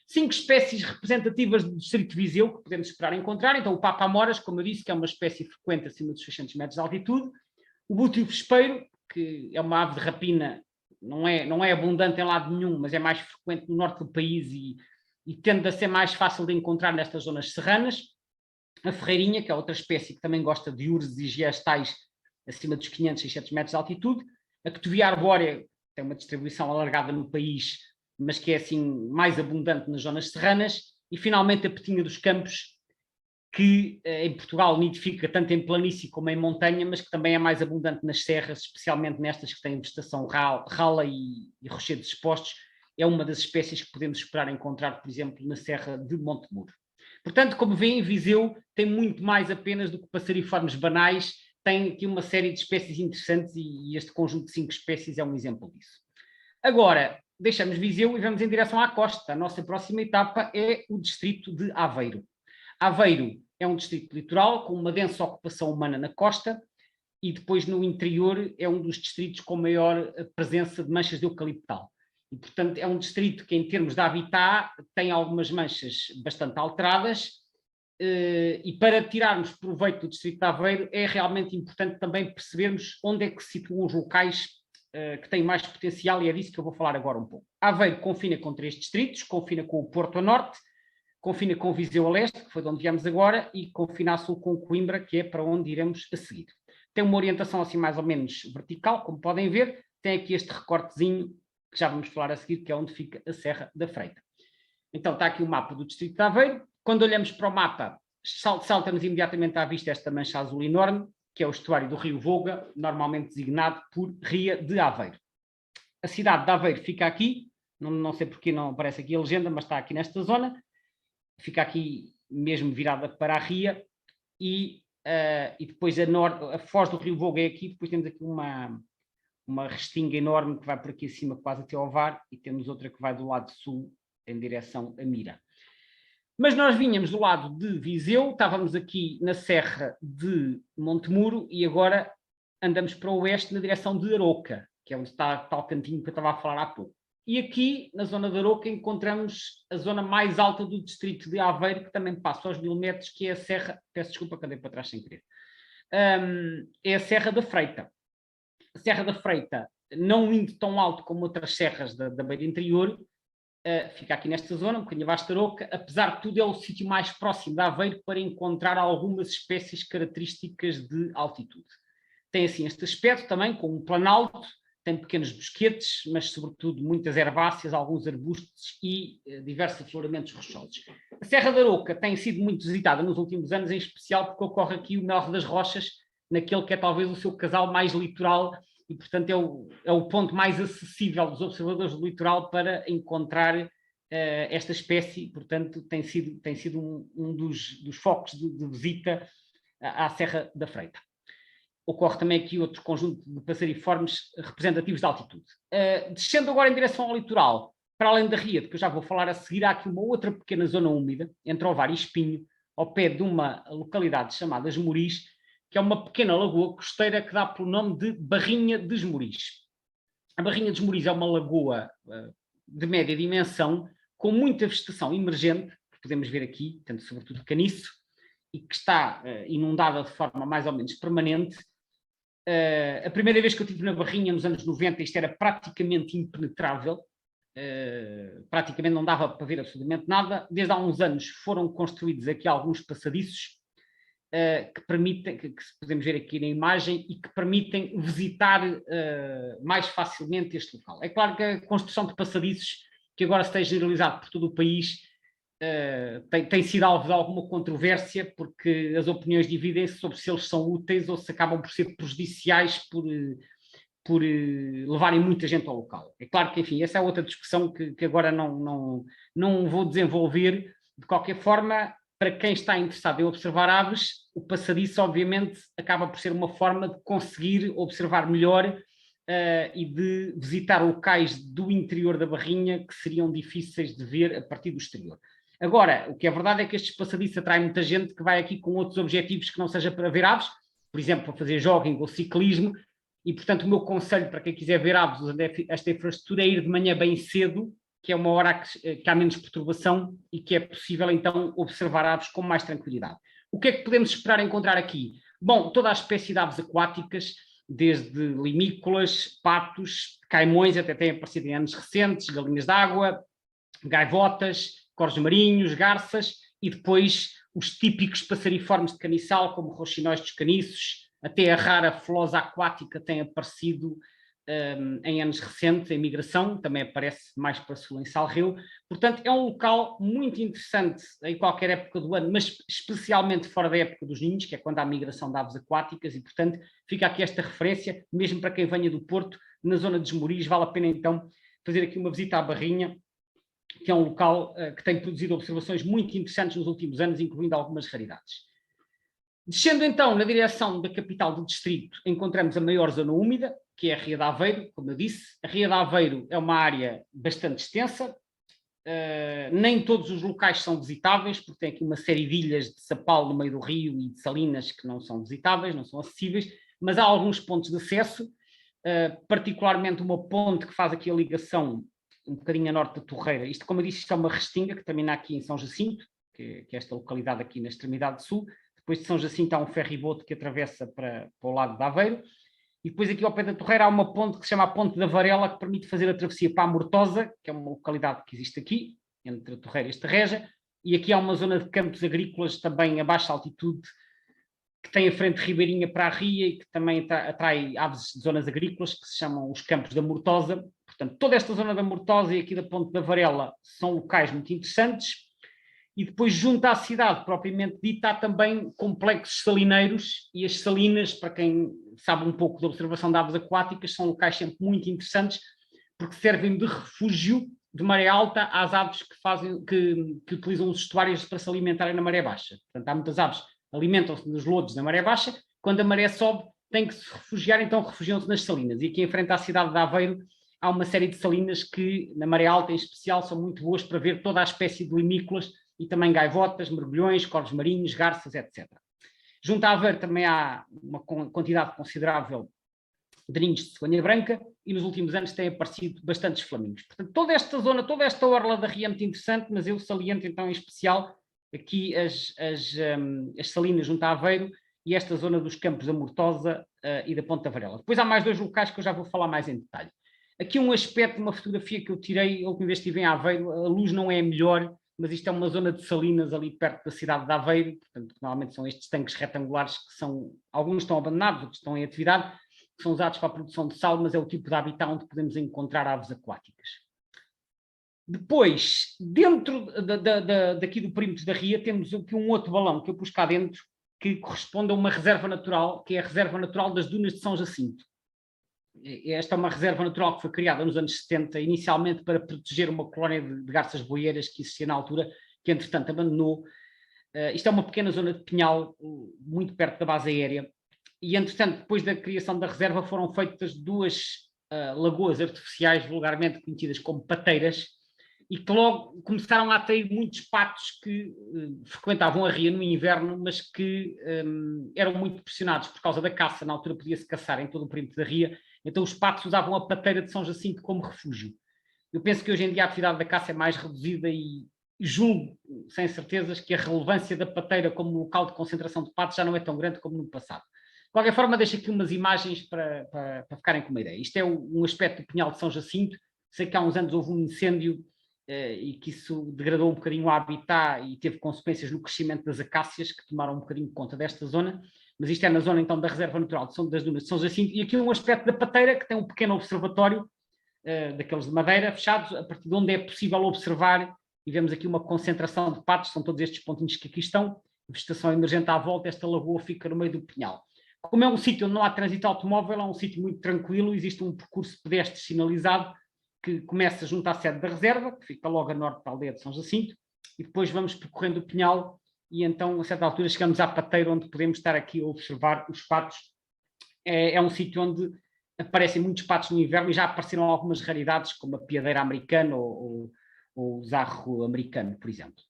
[SPEAKER 1] 5 espécies representativas do distrito de Viseu que podemos esperar encontrar. Então, o papa-amoras, como eu disse, que é uma espécie frequente acima dos 600 metros de altitude. O bútio-vespeiro, que é uma ave de rapina, não é abundante em lado nenhum, mas é mais frequente no norte do país e tende a ser mais fácil de encontrar nestas zonas serranas. A ferreirinha, que é outra espécie que também gosta de urzes e giastais acima dos 500, 600 metros de altitude. A cotovia arbórea tem uma distribuição alargada no país, mas que é assim mais abundante nas zonas serranas. E finalmente a petinha dos campos, que em Portugal nidifica tanto em planície como em montanha, mas que também é mais abundante nas serras, especialmente nestas que têm vegetação rala e rochedos expostos. É uma das espécies que podemos esperar encontrar, por exemplo, na Serra de Montemuro. Portanto, como veem, Viseu tem muito mais apenas do que passeriformes banais, tem aqui uma série de espécies interessantes e este conjunto de 5 espécies é um exemplo disso. Agora, deixamos Viseu e vamos em direção à costa. A nossa próxima etapa é o distrito de Aveiro. Aveiro é um distrito litoral com uma densa ocupação humana na costa e depois no interior é um dos distritos com maior presença de manchas de eucaliptal. E, portanto, é um distrito que, em termos de habitat, tem algumas manchas bastante alteradas e para tirarmos proveito do distrito de Aveiro é realmente importante também percebermos onde é que se situam os locais que têm mais potencial e é disso que eu vou falar agora um pouco. Aveiro confina com 3 distritos, confina com o Porto a norte, confina com Viseu a leste, que foi de onde viemos agora, e confina a sul com Coimbra, que é para onde iremos a seguir. Tem uma orientação assim mais ou menos vertical, como podem ver, tem aqui este recortezinho, que já vamos falar a seguir, que é onde fica a Serra da Freita. Então está aqui o mapa do distrito de Aveiro. Quando olhamos para o mapa, salta-nos imediatamente à vista esta mancha azul enorme, que é o estuário do rio Voga, normalmente designado por Ria de Aveiro. A cidade de Aveiro fica aqui, não sei porque não aparece aqui a legenda, mas está aqui nesta zona, fica aqui mesmo virada para a Ria, e depois a foz do rio Voga é aqui, depois temos aqui uma restinga enorme que vai por aqui acima quase até ao Var, e temos outra que vai do lado sul, em direção a Mira. Mas nós vinhamos do lado de Viseu, estávamos aqui na Serra de Montemuro e agora andamos para o oeste na direção de Aroca, que é onde está tal cantinho que eu estava a falar há pouco. E aqui, na zona de Aroca, encontramos a zona mais alta do distrito de Aveiro, que também passa aos 1000 metros, que é a Serra... Peço desculpa que andei para trás sem querer. É a Serra da Freita. A Serra da Freita, não indo tão alto como outras serras da beira interior, fica aqui nesta zona, um bocadinho abaixo de Aroca, apesar de tudo é o sítio mais próximo de Aveiro para encontrar algumas espécies características de altitude. Tem assim este aspecto também, com um planalto, tem pequenos bosquetes, mas sobretudo muitas herbáceas, alguns arbustos e diversos afloramentos rochosos. A Serra da Aroca tem sido muito visitada nos últimos anos, em especial porque ocorre aqui o Melro das Rochas, naquele que é talvez o seu casal mais litoral, e, portanto, é o ponto mais acessível dos observadores do litoral para encontrar esta espécie. Portanto, tem sido um dos focos de visita à Serra da Freita. Ocorre também aqui outro conjunto de passeriformes representativos de altitude. Descendo agora em direção ao litoral, para além da Ria, de que eu já vou falar a seguir, há aqui uma outra pequena zona úmida, entre Ovar e Espinho, ao pé de uma localidade chamada Esmoriz, que é uma pequena lagoa costeira que dá pelo nome de Barrinha de Esmoriz. A Barrinha de Esmoriz é uma lagoa de média dimensão, com muita vegetação emergente, que podemos ver aqui, tanto sobretudo caniço, e que está inundada de forma mais ou menos permanente. A primeira vez que eu estive na Barrinha, nos anos 90, isto era praticamente impenetrável, praticamente não dava para ver absolutamente nada. Desde há uns anos foram construídos aqui alguns passadiços, que permitem, que podemos ver aqui na imagem, e que permitem visitar mais facilmente este local. É claro que a construção de passadiços, que agora se tem generalizado por todo o país, tem sido alvo de alguma controvérsia, porque as opiniões dividem-se sobre se eles são úteis ou se acabam por ser prejudiciais por levarem muita gente ao local. É claro que, enfim, essa é outra discussão que agora não vou desenvolver. De qualquer forma, para quem está interessado em observar aves, o passadiço, obviamente, acaba por ser uma forma de conseguir observar melhor e de visitar locais do interior da Barrinha que seriam difíceis de ver a partir do exterior. Agora, o que é verdade é que estes passadiços atraem muita gente que vai aqui com outros objetivos que não seja para ver aves, por exemplo, para fazer jogging ou ciclismo, e, portanto, o meu conselho para quem quiser ver aves usando esta infraestrutura é ir de manhã bem cedo, que é uma hora que há menos perturbação e que é possível, então, observar aves com mais tranquilidade. O que é que podemos esperar encontrar aqui? Bom, toda a espécie de aves aquáticas, desde limícolas, patos, caimões, até têm aparecido em anos recentes, galinhas d'água, gaivotas, corvos marinhos, garças, e depois os típicos passariformes de caniçal, como roxinóis dos caniços, até a rara flosa aquática tem aparecido em anos recentes, a imigração também aparece mais para sul em Salreu. Portanto, é um local muito interessante em qualquer época do ano, mas especialmente fora da época dos ninhos, que é quando há migração de aves aquáticas, e portanto fica aqui esta referência, mesmo para quem venha do Porto, na zona de Esmoriz, vale a pena então fazer aqui uma visita à Barrinha, que é um local que tem produzido observações muito interessantes nos últimos anos, incluindo algumas raridades. Descendo então na direção da capital do distrito, encontramos a maior zona úmida, que é a Ria de Aveiro, como eu disse. A Ria de Aveiro é uma área bastante extensa, nem todos os locais são visitáveis, porque tem aqui uma série de ilhas de sapal no meio do rio e de salinas que não são visitáveis, não são acessíveis, mas há alguns pontos de acesso, particularmente uma ponte que faz aqui a ligação um bocadinho a norte da Torreira. Isto, como eu disse, isto é uma restinga que termina aqui em São Jacinto, que é esta localidade aqui na extremidade sul. Depois de São Jacinto há um ferryboat que atravessa para o lado de Aveiro. E depois aqui ao pé da Torreira há uma ponte que se chama a Ponte da Varela, que permite fazer a travessia para a Mortosa, que é uma localidade que existe aqui, entre a Torreira e Estarreja. E aqui há uma zona de campos agrícolas também a baixa altitude, que tem a frente ribeirinha para a ria e que também atrai aves de zonas agrícolas, que se chamam os Campos da Mortosa. Portanto, toda esta zona da Mortosa e aqui da Ponte da Varela são locais muito interessantes. E depois, junto à cidade propriamente dita, há também complexos salineiros, e as salinas, para quem sabe um pouco da observação de aves aquáticas, são locais sempre muito interessantes, porque servem de refúgio de maré alta às aves que utilizam os estuários para se alimentarem na maré baixa. Portanto, há muitas aves que alimentam-se nos lodos na maré baixa, quando a maré sobe têm que se refugiar, então refugiam-se nas salinas. E aqui em frente à cidade de Aveiro há uma série de salinas que, na maré alta em especial, são muito boas para ver toda a espécie de limícolas e também gaivotas, mergulhões, corvos marinhos, garças, etc. Junto a Aveiro também há uma quantidade considerável de ninhos de cegonha branca e nos últimos anos têm aparecido bastantes flamingos. Portanto, toda esta zona, toda esta orla da ria é muito interessante, mas eu saliento então em especial aqui as salinas junto a Aveiro e esta zona dos Campos da Mortosa e da Ponta Varela. Depois há mais dois locais que eu já vou falar mais em detalhe. Aqui um aspecto de uma fotografia que eu tirei, a última vez que estive em Aveiro, a luz não é a melhor, mas isto é uma zona de salinas ali perto da cidade de Aveiro, portanto, normalmente são estes tanques retangulares que são, alguns estão abandonados, outros estão em atividade, que são usados para a produção de sal, mas é o tipo de habitat onde podemos encontrar aves aquáticas. Depois, dentro daqui do perímetro da ria, temos aqui um outro balão que eu pus cá dentro, que corresponde a uma reserva natural, que é a Reserva Natural das Dunas de São Jacinto. Esta é uma reserva natural que foi criada nos anos 70, inicialmente para proteger uma colónia de garças boieiras que existia na altura, que entretanto abandonou. Isto é uma pequena zona de pinhal, muito perto da base aérea, e entretanto, depois da criação da reserva, foram feitas duas lagoas artificiais, vulgarmente conhecidas como pateiras, e que logo começaram a atrair muitos patos que frequentavam a ria no inverno, mas que eram muito pressionados por causa da caça. Na altura podia-se caçar em todo o perímetro da ria, então os patos usavam a pateira de São Jacinto como refúgio. Eu penso que hoje em dia a atividade da caça é mais reduzida e julgo, sem certezas, que a relevância da pateira como local de concentração de patos já não é tão grande como no passado. De qualquer forma, deixo aqui umas imagens para ficarem com uma ideia. Isto é um aspecto do Pinhal de São Jacinto. Sei que há uns anos houve um incêndio e que isso degradou um bocadinho o habitat e teve consequências no crescimento das acácias, que tomaram um bocadinho conta desta zona, mas isto é na zona então da Reserva Natural das Dunas de São Jacinto, e aqui um aspecto da pateira, que tem um pequeno observatório, daqueles de madeira, fechados, a partir de onde é possível observar, e vemos aqui uma concentração de patos, são todos estes pontinhos que aqui estão, vegetação emergente à volta, esta lagoa fica no meio do pinhal. Como é um sítio onde não há trânsito automóvel, é um sítio muito tranquilo, existe um percurso pedestre sinalizado, que começa junto à sede da reserva, que fica logo a norte da aldeia de São Jacinto, e depois vamos percorrendo o pinhal, e então a certa altura chegamos à pateira, onde podemos estar aqui a observar os patos. É um sítio onde aparecem muitos patos no inverno, e já apareceram algumas raridades, como a piadeira americana ou o zarro americano, por exemplo.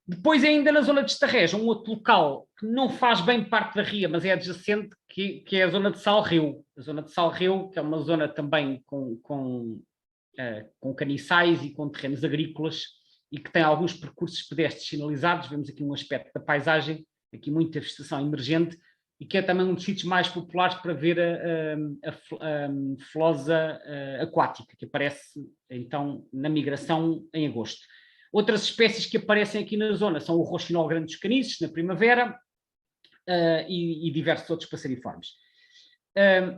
[SPEAKER 1] Depois, ainda na zona de Estarreja, um outro local que não faz bem parte da ria, mas é adjacente, que é a zona de Salreu. A zona de Salreu, que é uma zona também com caniçais e com terrenos agrícolas, e que tem alguns percursos pedestres sinalizados. Vemos aqui um aspecto da paisagem, aqui muita vegetação emergente, e que é também um dos sítios mais populares para ver a flosa aquática, que aparece então na migração em agosto. Outras espécies que aparecem aqui na zona são o roxinol grande dos caniços, na primavera, e diversos outros passeriformes.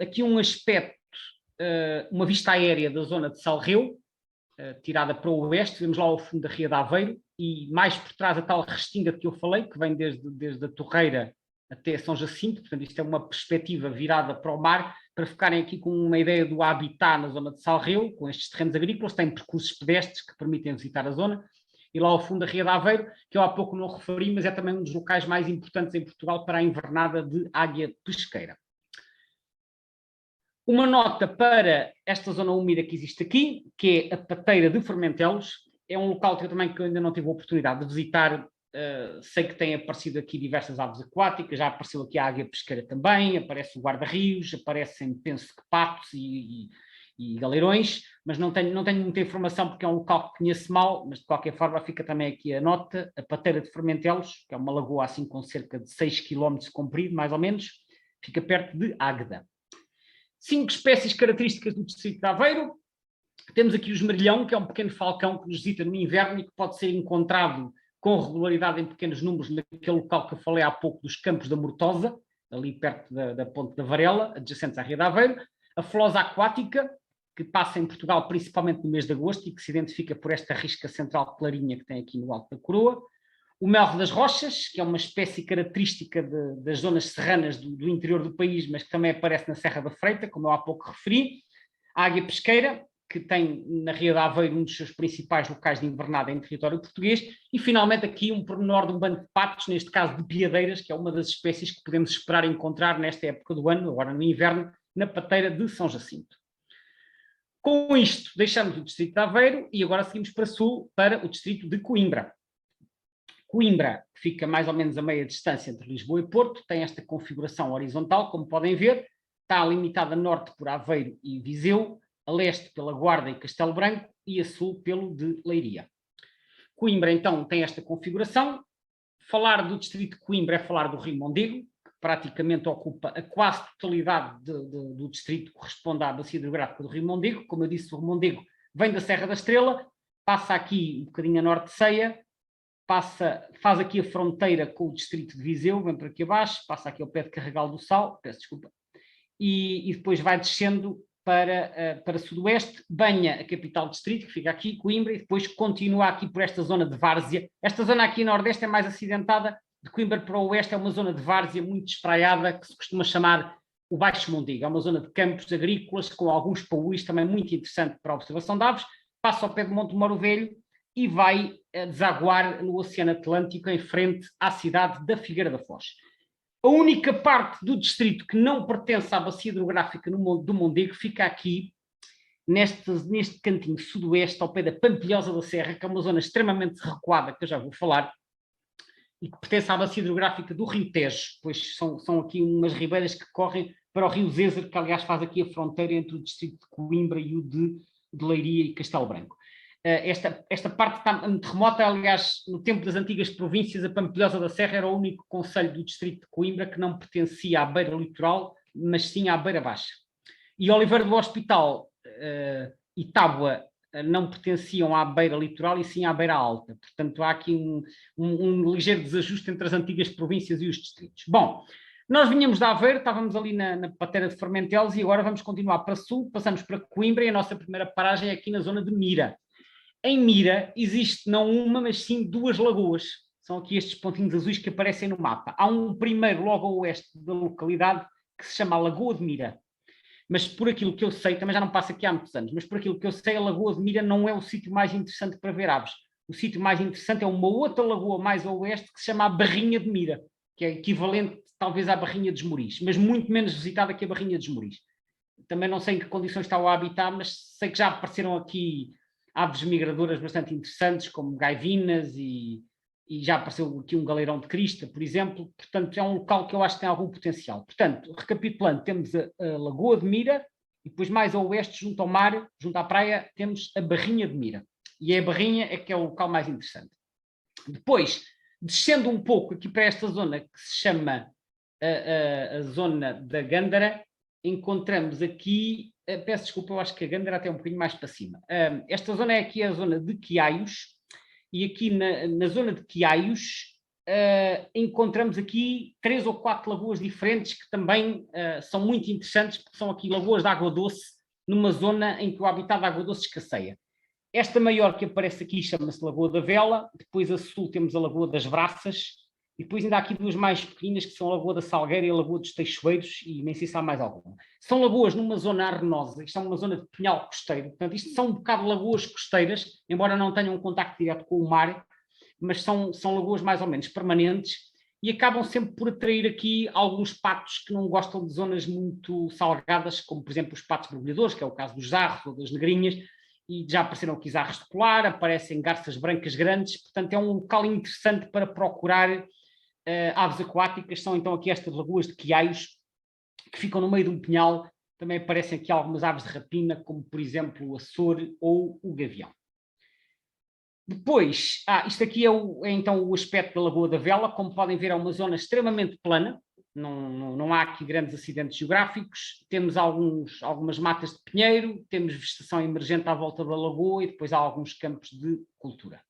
[SPEAKER 1] Aqui um aspecto uma vista aérea da zona de Salreu, tirada para o oeste, vemos lá ao fundo da Ria de Aveiro, e mais por trás a tal restinga de que eu falei, que vem desde a Torreira até São Jacinto. Portanto, isto é uma perspectiva virada para o mar, para ficarem aqui com uma ideia do habitat na zona de Salreu, com estes terrenos agrícolas, tem percursos pedestres que permitem visitar a zona, e lá ao fundo da Ria de Aveiro, que eu há pouco não referi, mas é também um dos locais mais importantes em Portugal para a invernada de águia pesqueira. Uma nota para esta zona úmida que existe aqui, que é a Pateira de Formentelos. É um local que eu ainda não tive a oportunidade de visitar. Sei que tem aparecido aqui diversas aves aquáticas, já apareceu aqui a águia pesqueira também, aparece o guarda-rios, aparecem, penso que patos e galeirões, mas não tenho muita informação porque é um local que conheço mal, mas de qualquer forma fica também aqui a nota. A Pateira de Formentelos, que é uma lagoa assim com cerca de 6 km de comprido, mais ou menos, fica perto de Águeda. 5 espécies características do distrito de Aveiro. Temos aqui o esmerilhão, que é um pequeno falcão que nos visita no inverno e que pode ser encontrado com regularidade em pequenos números naquele local que eu falei há pouco dos Campos da Mortosa, ali perto da Ponte da Varela, adjacentes à Ria de Aveiro. A flosa aquática, que passa em Portugal principalmente no mês de agosto e que se identifica por esta risca central clarinha que tem aqui no alto da coroa. O melro das rochas, que é uma espécie característica das zonas serranas do interior do país, mas que também aparece na Serra da Freita, como eu há pouco referi. A águia pesqueira, que tem na Ria de Aveiro um dos seus principais locais de invernada em território português. E, finalmente, aqui um pormenor de um bando de patos, neste caso de piadeiras, que é uma das espécies que podemos esperar encontrar nesta época do ano, agora no inverno, na Pateira de São Jacinto. Com isto, deixamos o distrito de Aveiro e agora seguimos para sul, para o distrito de Coimbra. Coimbra, que fica mais ou menos a meia distância entre Lisboa e Porto, tem esta configuração horizontal, como podem ver, está limitada a norte por Aveiro e Viseu, a leste pela Guarda e Castelo Branco e a sul pelo de Leiria. Coimbra, então, tem esta configuração. Falar do distrito de Coimbra é falar do Rio Mondego, que praticamente ocupa a quase totalidade do distrito, corresponde à bacia hidrográfica do Rio Mondego. Como eu disse, o Rio Mondego vem da Serra da Estrela, passa aqui um bocadinho a norte de Ceia, faz aqui a fronteira com o distrito de Viseu, vem para aqui abaixo, passa aqui ao pé de Carregal do Sal, peço desculpa, e depois vai descendo para sudoeste, banha a capital do distrito, que fica aqui, Coimbra, e depois continua aqui por esta zona de várzea. Esta zona aqui nordeste é mais acidentada, de Coimbra para o oeste é uma zona de várzea muito espraiada, que se costuma chamar o Baixo Mondego. É uma zona de campos agrícolas com alguns paúis, também muito interessante para a observação de aves. Passa ao pé de Monte Moro Velho e vai desaguar no Oceano Atlântico em frente à cidade da Figueira da Foz. A única parte do distrito que não pertence à bacia hidrográfica do Mondego fica aqui, neste cantinho sudoeste, ao pé da Pampilhosa da Serra, que é uma zona extremamente recuada, que eu já vou falar, e que pertence à bacia hidrográfica do Rio Tejo, pois são aqui umas ribeiras que correm para o Rio Zézer, que aliás faz aqui a fronteira entre o distrito de Coimbra e o de Leiria e Castelo Branco. Esta parte está muito remota, aliás, no tempo das antigas províncias, a Pampilhosa da Serra era o único concelho do distrito de Coimbra que não pertencia à beira litoral, mas sim à beira baixa. E Oliveira do Hospital e Tábua não pertenciam à beira litoral e sim à beira alta. Portanto, há aqui um ligeiro desajuste entre as antigas províncias e os distritos. Bom, nós vinhamos de Aveiro, estávamos ali na Pateira de Formentelos e agora vamos continuar para sul, passamos para Coimbra e a nossa primeira paragem é aqui na zona de Mira. Em Mira existe não uma, mas sim 2 lagoas. São aqui estes pontinhos azuis que aparecem no mapa. Há um primeiro logo a oeste da localidade que se chama a Lagoa de Mira. Mas por aquilo que eu sei, também já não passa aqui há muitos anos, mas por aquilo que eu sei, a Lagoa de Mira não é o sítio mais interessante para ver aves. O sítio mais interessante é uma outra lagoa mais a oeste que se chama a Barrinha de Mira, que é equivalente talvez à Barrinha dos Moris, mas muito menos visitada que a Barrinha dos Moris. Também não sei em que condições está o habitat, mas sei que já apareceram aqui aves migradoras bastante interessantes, como gaivinas e já apareceu aqui um galeirão de crista, por exemplo. Portanto, é um local que eu acho que tem algum potencial. Portanto, recapitulando, temos a Lagoa de Mira e depois mais a oeste, junto ao mar, junto à praia, temos a Barrinha de Mira. E a Barrinha é que é o local mais interessante. Depois, descendo um pouco aqui para esta zona que se chama a zona da Gândara, encontramos aqui, peço desculpa, eu acho que a Gândara até é um bocadinho mais para cima. Esta zona é aqui a zona de Quiaios, e aqui na zona de Quiaios encontramos aqui 3 ou 4 lagoas diferentes que também são muito interessantes, porque são aqui lagoas de água doce numa zona em que o habitat de água doce escasseia. Esta maior que aparece aqui chama-se Lagoa da Vela, depois a sul temos a Lagoa das Braças, e depois ainda há aqui duas mais pequenas, que são a Lagoa da Salgueira e a Lagoa dos Teixoeiros, e nem sei se há mais alguma. São lagoas numa zona arenosa, isto é uma zona de pinhal costeiro, portanto isto são um bocado lagoas costeiras, embora não tenham um contacto direto com o mar, mas são lagoas mais ou menos permanentes, e acabam sempre por atrair aqui alguns patos que não gostam de zonas muito salgadas, como por exemplo os patos mergulhadores, que é o caso dos zarros ou das negrinhas, e já apareceram aqui zarros de colar, aparecem garças brancas grandes, portanto é um local interessante para procurar aves aquáticas. São então aqui estas lagoas de quiaios, que ficam no meio de um pinhal. Também aparecem aqui algumas aves de rapina, como por exemplo o açor ou o gavião. Depois, isto aqui é então o aspecto da Lagoa da Vela. Como podem ver, é uma zona extremamente plana, não há aqui grandes acidentes geográficos, temos algumas matas de pinheiro, temos vegetação emergente à volta da lagoa e depois há alguns campos de cultura.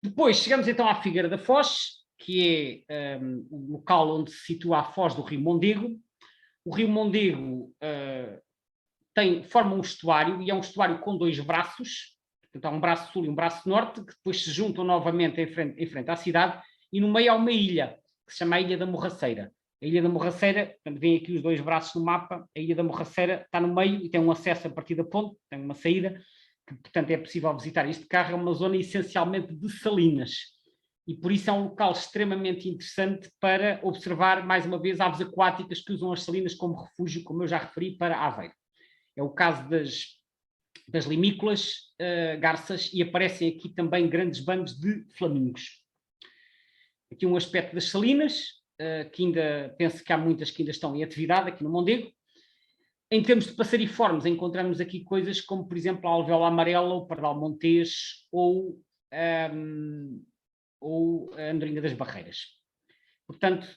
[SPEAKER 1] Depois chegamos então à Figueira da Foz, que é o local onde se situa a foz do Rio Mondego. O Rio Mondego forma um estuário, e é um estuário com dois braços. Portanto, há um braço sul e um braço norte, que depois se juntam novamente em frente à cidade, e no meio há uma ilha, que se chama a Ilha da Morraceira. A Ilha da Morraceira, portanto, vem aqui os dois braços no mapa, a Ilha da Morraceira está no meio e tem um acesso a partir da ponte, tem uma saída, que portanto é possível visitar. Este carro é uma zona essencialmente de salinas, e por isso é um local extremamente interessante para observar, mais uma vez, aves aquáticas que usam as salinas como refúgio, como eu já referi, para Aveiro. É o caso das limícolas, garças, e aparecem aqui também grandes bandos de flamingos. Aqui um aspecto das salinas, que ainda penso que há muitas que ainda estão em atividade aqui no Mondego. Em termos de passariformes, encontramos aqui coisas como, por exemplo, a alvéola amarela, o pardal montês ou a andorinha das barreiras. Portanto,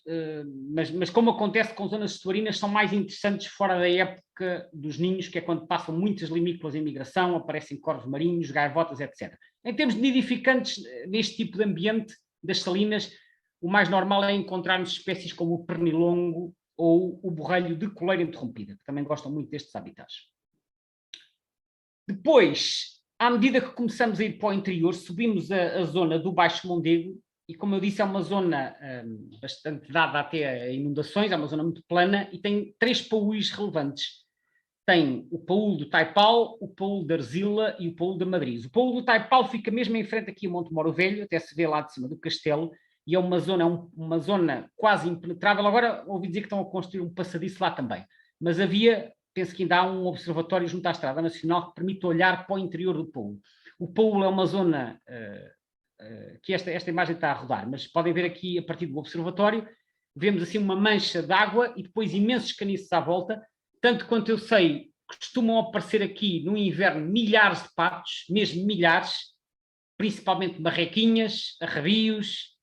[SPEAKER 1] mas como acontece com zonas estuarinas, são mais interessantes fora da época dos ninhos, que é quando passam muitas limícolas em migração, aparecem corvos marinhos, gaivotas, etc. Em termos de nidificantes, neste tipo de ambiente das salinas, o mais normal é encontrarmos espécies como o pernilongo ou o borrelho de coleira interrompida, que também gostam muito destes habitats. Depois, à medida que começamos a ir para o interior, subimos a zona do Baixo Mondego, e como eu disse, é uma zona bastante dada até a inundações, é uma zona muito plana e tem três paúis relevantes. Tem o paúl do Taipal, o paúl da Arzila e o paúl da Madriz. O paúl do Taipal fica mesmo em frente aqui a Monte Moro Velho, até se vê lá de cima do castelo, e é uma zona quase impenetrável. Agora ouvi dizer que estão a construir um passadiço lá também, mas penso que ainda há um observatório junto à Estrada Nacional que permite olhar para o interior do paúl. O paúl é uma zona que esta imagem está a rodar, mas podem ver aqui a partir do observatório, vemos assim uma mancha de água e depois imensos caniços à volta. Tanto quanto eu sei, costumam aparecer aqui no inverno milhares de patos, mesmo milhares, principalmente marrequinhas, arrabios,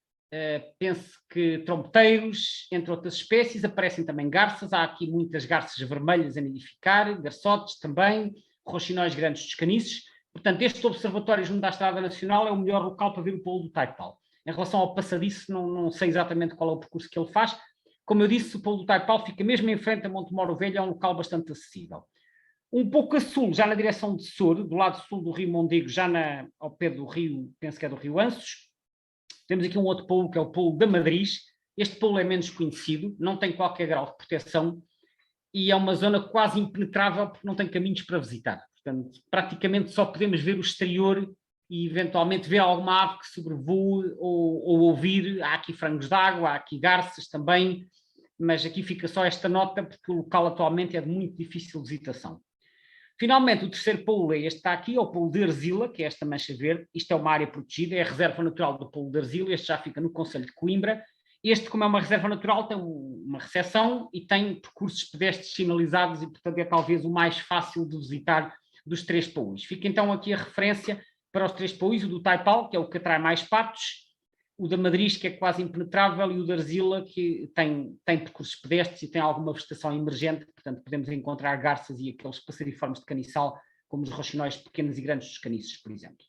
[SPEAKER 1] penso que trombeteiros, entre outras espécies. Aparecem também garças, há aqui muitas garças vermelhas a nidificar, garçotes também, roxinóis grandes dos caniços. Portanto, este observatório junto à Estrada Nacional é o melhor local para ver o paúl do Taipal. Em relação ao passadiço, não sei exatamente qual é o percurso que ele faz. Como eu disse, o paúl do Taipal fica mesmo em frente a Monte Moro Velho, é um local bastante acessível. Um pouco a sul, já na direção de Sor, do lado sul do Rio Mondego, já ao pé do rio, penso que é do Rio Anços, temos aqui um outro paúl, que é o paúl da Madriz. Este paúl é menos conhecido, não tem qualquer grau de proteção e é uma zona quase impenetrável porque não tem caminhos para visitar. Portanto, praticamente só podemos ver o exterior e eventualmente ver alguma ave que sobrevoe ou ouvir. Há aqui frangos d'água, há aqui garças também, mas aqui fica só esta nota porque o local atualmente é de muito difícil visitação. Finalmente, o terceiro paúl é este que está aqui, é o paúl de Arzila, que é esta mancha verde. Isto é uma área protegida, é a reserva natural do paúl de Arzila. Este já fica no concelho de Coimbra. Este, como é uma reserva natural, tem uma recepção e tem percursos pedestres sinalizados e, portanto, é talvez o mais fácil de visitar dos três paúis. Fica então aqui a referência para os três paúis, o do Taipal, que é o que atrai mais patos, o da Madriz, que é quase impenetrável, e o da Arzila, que tem percursos pedestres e tem alguma vegetação emergente, portanto podemos encontrar garças e aqueles passariformes de caniçal, como os roxinóis pequenos e grandes dos caniços, por exemplo.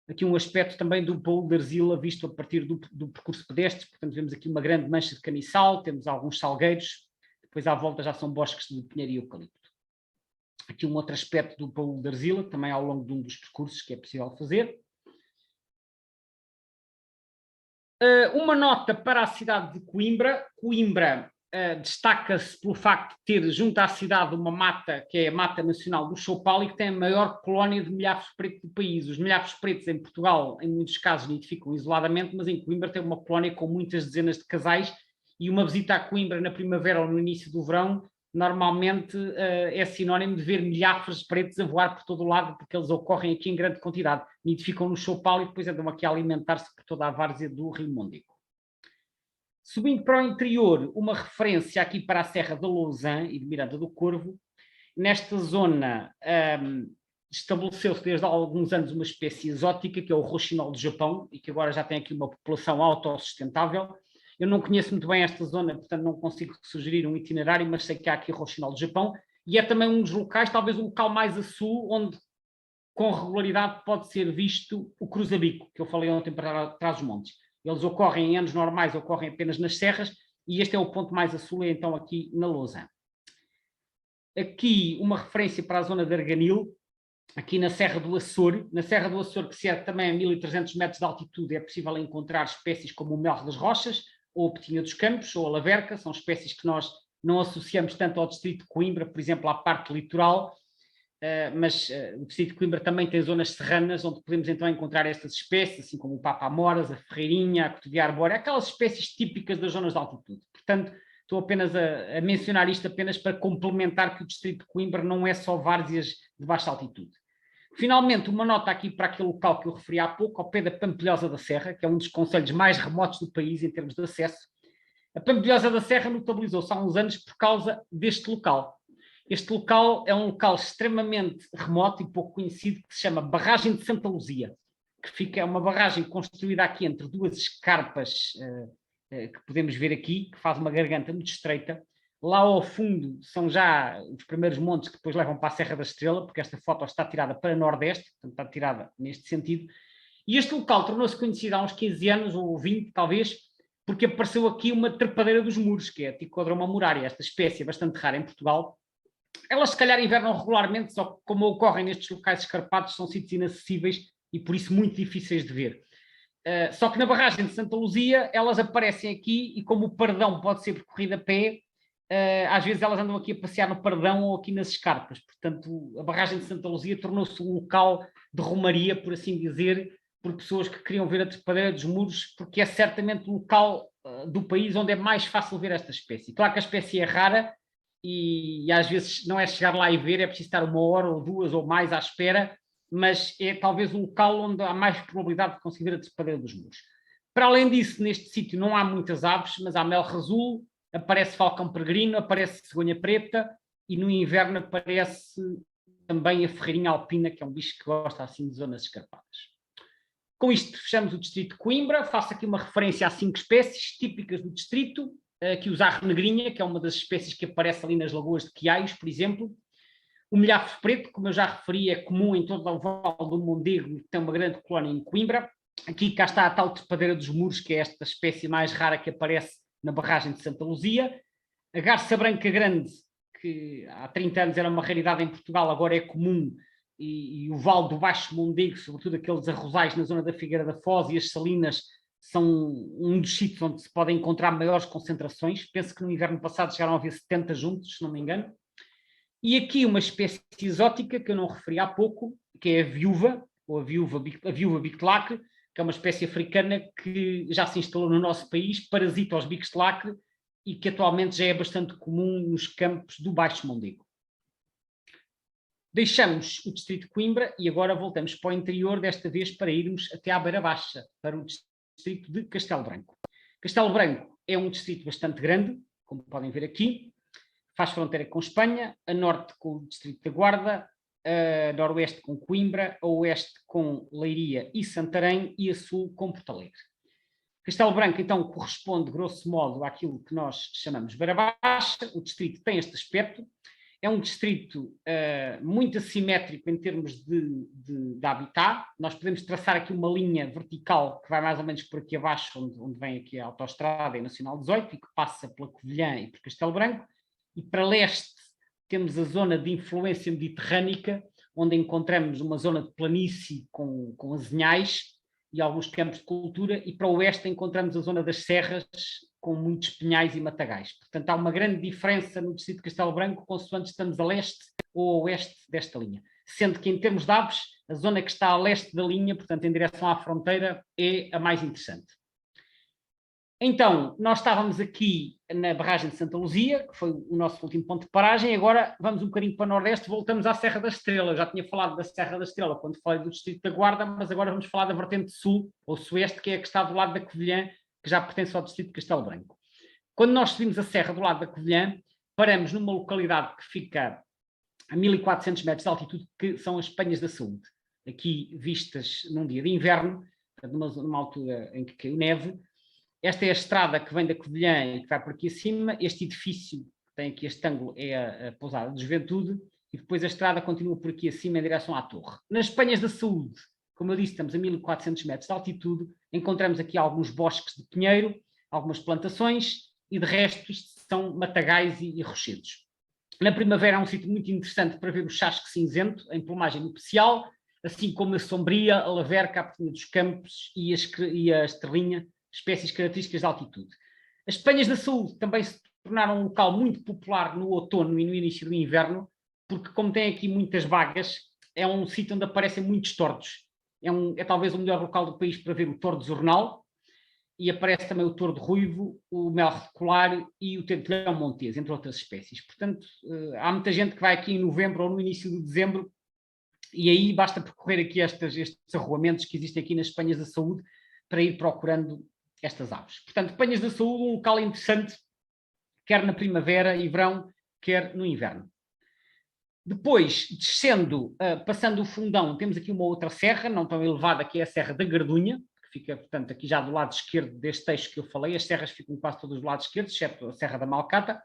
[SPEAKER 1] Aqui um aspecto também do paúl de Arzila, visto a partir do percurso pedestre, portanto vemos aqui uma grande mancha de caniçal, temos alguns salgueiros, depois à volta já são bosques de pinheiro e eucalipto. aqui um outro aspecto do baú de argila, também ao longo de um dos percursos que é possível fazer. Uma nota para a cidade de Coimbra. Coimbra destaca-se pelo facto de ter junto à cidade uma mata, que é a Mata Nacional do Choupal, e que tem a maior colónia de milhares pretos do país. Os milhares pretos em Portugal, em muitos casos, nidificam isoladamente, mas em Coimbra tem uma colónia com muitas dezenas de casais, e uma visita a Coimbra na primavera ou no início do verão normalmente é sinónimo de ver milhares pretos a voar por todo o lado, porque eles ocorrem aqui em grande quantidade. Nidificam no Choupal e depois andam aqui a alimentar-se por toda a várzea do Rio Mondego. Subindo para o interior, uma referência aqui para a Serra da Lousã e de Miranda do Corvo. Nesta zona estabeleceu-se desde há alguns anos uma espécie exótica, que é o rouxinol do Japão, e que agora já tem aqui uma população autossustentável. Eu não conheço muito bem esta zona, portanto não consigo sugerir um itinerário, mas sei que há aqui o rouxinol do Japão, e é também um dos locais, talvez o local mais a sul, onde com regularidade pode ser visto o cruzabico, que eu falei ontem para trás dos montes. Eles ocorrem em anos normais, ocorrem apenas nas serras, e este é o ponto mais a sul, é então aqui na Lousã. Aqui uma referência para a zona de Arganil, aqui na Serra do Açor. Na Serra do Açor, que se é também a 1300 metros de altitude, é possível encontrar espécies como o melro das rochas, ou a petinha dos campos, ou a laverca. São espécies que nós não associamos tanto ao distrito de Coimbra, por exemplo, à parte litoral, mas o distrito de Coimbra também tem zonas serranas onde podemos então encontrar estas espécies, assim como o papa-amoras, a ferreirinha, a cotovia arbórea, aquelas espécies típicas das zonas de altitude. Portanto, estou apenas a mencionar isto apenas para complementar que o distrito de Coimbra não é só várzeas de baixa altitude. Finalmente, uma nota aqui para aquele local que eu referi há pouco, ao pé da Pampilhosa da Serra, que é um dos concelhos mais remotos do país em termos de acesso. A Pampilhosa da Serra notabilizou-se há uns anos por causa deste local. Este local é um local extremamente remoto e pouco conhecido, que se chama Barragem de Santa Luzia, que é uma barragem construída aqui entre duas escarpas que podemos ver aqui, que faz uma garganta muito estreita. Lá ao fundo são já os primeiros montes que depois levam para a Serra da Estrela, porque esta foto está tirada para nordeste, portanto está tirada neste sentido. E este local tornou-se conhecido há uns 15 anos, ou 20 talvez, porque apareceu aqui uma trepadeira dos muros, que é a Ticodroma murária. Esta espécie é bastante rara em Portugal. Elas se calhar invernam regularmente, só que como ocorrem nestes locais escarpados, são sítios inacessíveis e por isso muito difíceis de ver. Só que na barragem de Santa Luzia elas aparecem aqui e como o pardão pode ser percorrido a pé, às vezes elas andam aqui a passear no pardão ou aqui nas escarpas. Portanto, a barragem de Santa Luzia tornou-se um local de romaria, por assim dizer, por pessoas que queriam ver a trepadeira dos muros, porque é certamente o local do país onde é mais fácil ver esta espécie. Claro que a espécie é rara e às vezes não é chegar lá e ver, é preciso estar 1 hora ou 2 ou mais à espera, mas é talvez o local onde há mais probabilidade de conseguir ver a trepadeira dos muros. Para além disso, neste sítio não há muitas aves, mas há melro azul, aparece falcão peregrino, aparece cegonha preta e no inverno aparece também a ferreirinha alpina, que é um bicho que gosta assim de zonas escarpadas. Com isto fechamos o distrito de Coimbra. Faço aqui uma referência a 5 espécies típicas do distrito. Aqui o zarro negrinha, que é uma das espécies que aparece ali nas lagoas de Quiaios, por exemplo. O milhafo preto, como eu já referi, é comum em todo o Vale do Mondego, que tem uma grande colónia em Coimbra. Aqui cá está a tal trepadeira dos muros, que é esta espécie mais rara que aparece na barragem de Santa Luzia. A garça branca grande, que há 30 anos era uma raridade em Portugal, agora é comum, e o Vale do Baixo Mondego, sobretudo aqueles arrozais na zona da Figueira da Foz e as salinas, são um dos sítios onde se podem encontrar maiores concentrações. Penso que no inverno passado chegaram a haver 70 juntos, se não me engano. E aqui uma espécie exótica que eu não referi há pouco, que é a viúva, ou a viúva bico de lacre, que é uma espécie africana que já se instalou no nosso país, parasita aos bicos de lacre e que atualmente já é bastante comum nos campos do Baixo Mondego. Deixamos o distrito de Coimbra e agora voltamos para o interior, desta vez para irmos até à Beira Baixa, para o distrito de Castelo Branco. Castelo Branco é um distrito bastante grande, como podem ver aqui, faz fronteira com Espanha, a norte com o distrito da Guarda, a noroeste com Coimbra, a oeste com Leiria e Santarém e a sul com Porto Alegre. Castelo Branco, então, corresponde, grosso modo, àquilo que nós chamamos Beira Baixa. O distrito tem este aspecto. É um distrito muito assimétrico em termos de habitat. Nós podemos traçar aqui uma linha vertical que vai mais ou menos por aqui abaixo, onde vem aqui a autoestrada e a Nacional 18, e que passa pela Covilhã e por Castelo Branco. E para leste temos a zona de influência mediterrânica, onde encontramos uma zona de planície com azinhais e alguns campos de cultura, e para o oeste encontramos a zona das serras, com muitos pinhais e matagais. Portanto, há uma grande diferença no distrito de Castelo Branco, consoante estamos a leste ou a oeste desta linha. Sendo que, em termos de aves, a zona que está a leste da linha, portanto, em direção à fronteira, é a mais interessante. Então, nós estávamos aqui na barragem de Santa Luzia, que foi o nosso último ponto de paragem, agora vamos um bocadinho para o Nordeste, voltamos à Serra da Estrela. Eu já tinha falado da Serra da Estrela quando falei do Distrito da Guarda, mas agora vamos falar da vertente sul, ou sueste, que é a que está do lado da Covilhã, que já pertence ao Distrito de Castelo Branco. Quando nós subimos a serra do lado da Covilhã, paramos numa localidade que fica a 1400 metros de altitude, que são as Penhas da Saúde. Aqui vistas num dia de inverno, numa altura em que caiu neve. Esta é a estrada que vem da Covilhã e que vai por aqui acima. Este edifício que tem aqui este ângulo é a Pousada de Juventude, e depois a estrada continua por aqui acima em direção à torre. Nas Penhas da Saúde, como eu disse, estamos a 1400 metros de altitude, encontramos aqui alguns bosques de pinheiro, algumas plantações, e de resto isto são matagais e rochedos. Na primavera é um sítio muito interessante para ver o chasque cinzento, em plumagem nupcial, assim como a sombria, a laverca, a portinha dos campos e a estrelinha, espécies características de altitude. As Penhas da Saúde também se tornaram um local muito popular no outono e no início do inverno, porque como tem aqui muitas vagas, é um sítio onde aparecem muitos tordos. É talvez o melhor local do país para ver o tordo zornal, e aparece também o tordo ruivo, o mel reticular e o tentelhão montês, entre outras espécies. Portanto, há muita gente que vai aqui em novembro ou no início de dezembro, e aí basta percorrer aqui estes arruamentos que existem aqui nas Penhas da Saúde para ir procurando estas aves. Portanto, Penhas da Saúde, um local interessante, quer na primavera e verão, quer no inverno. Depois, descendo, passando o Fundão, temos aqui uma outra serra, não tão elevada, que é a Serra da Gardunha, que fica, portanto, aqui já do lado esquerdo deste eixo que eu falei. As serras ficam quase todas do lado esquerdo, exceto a Serra da Malcata.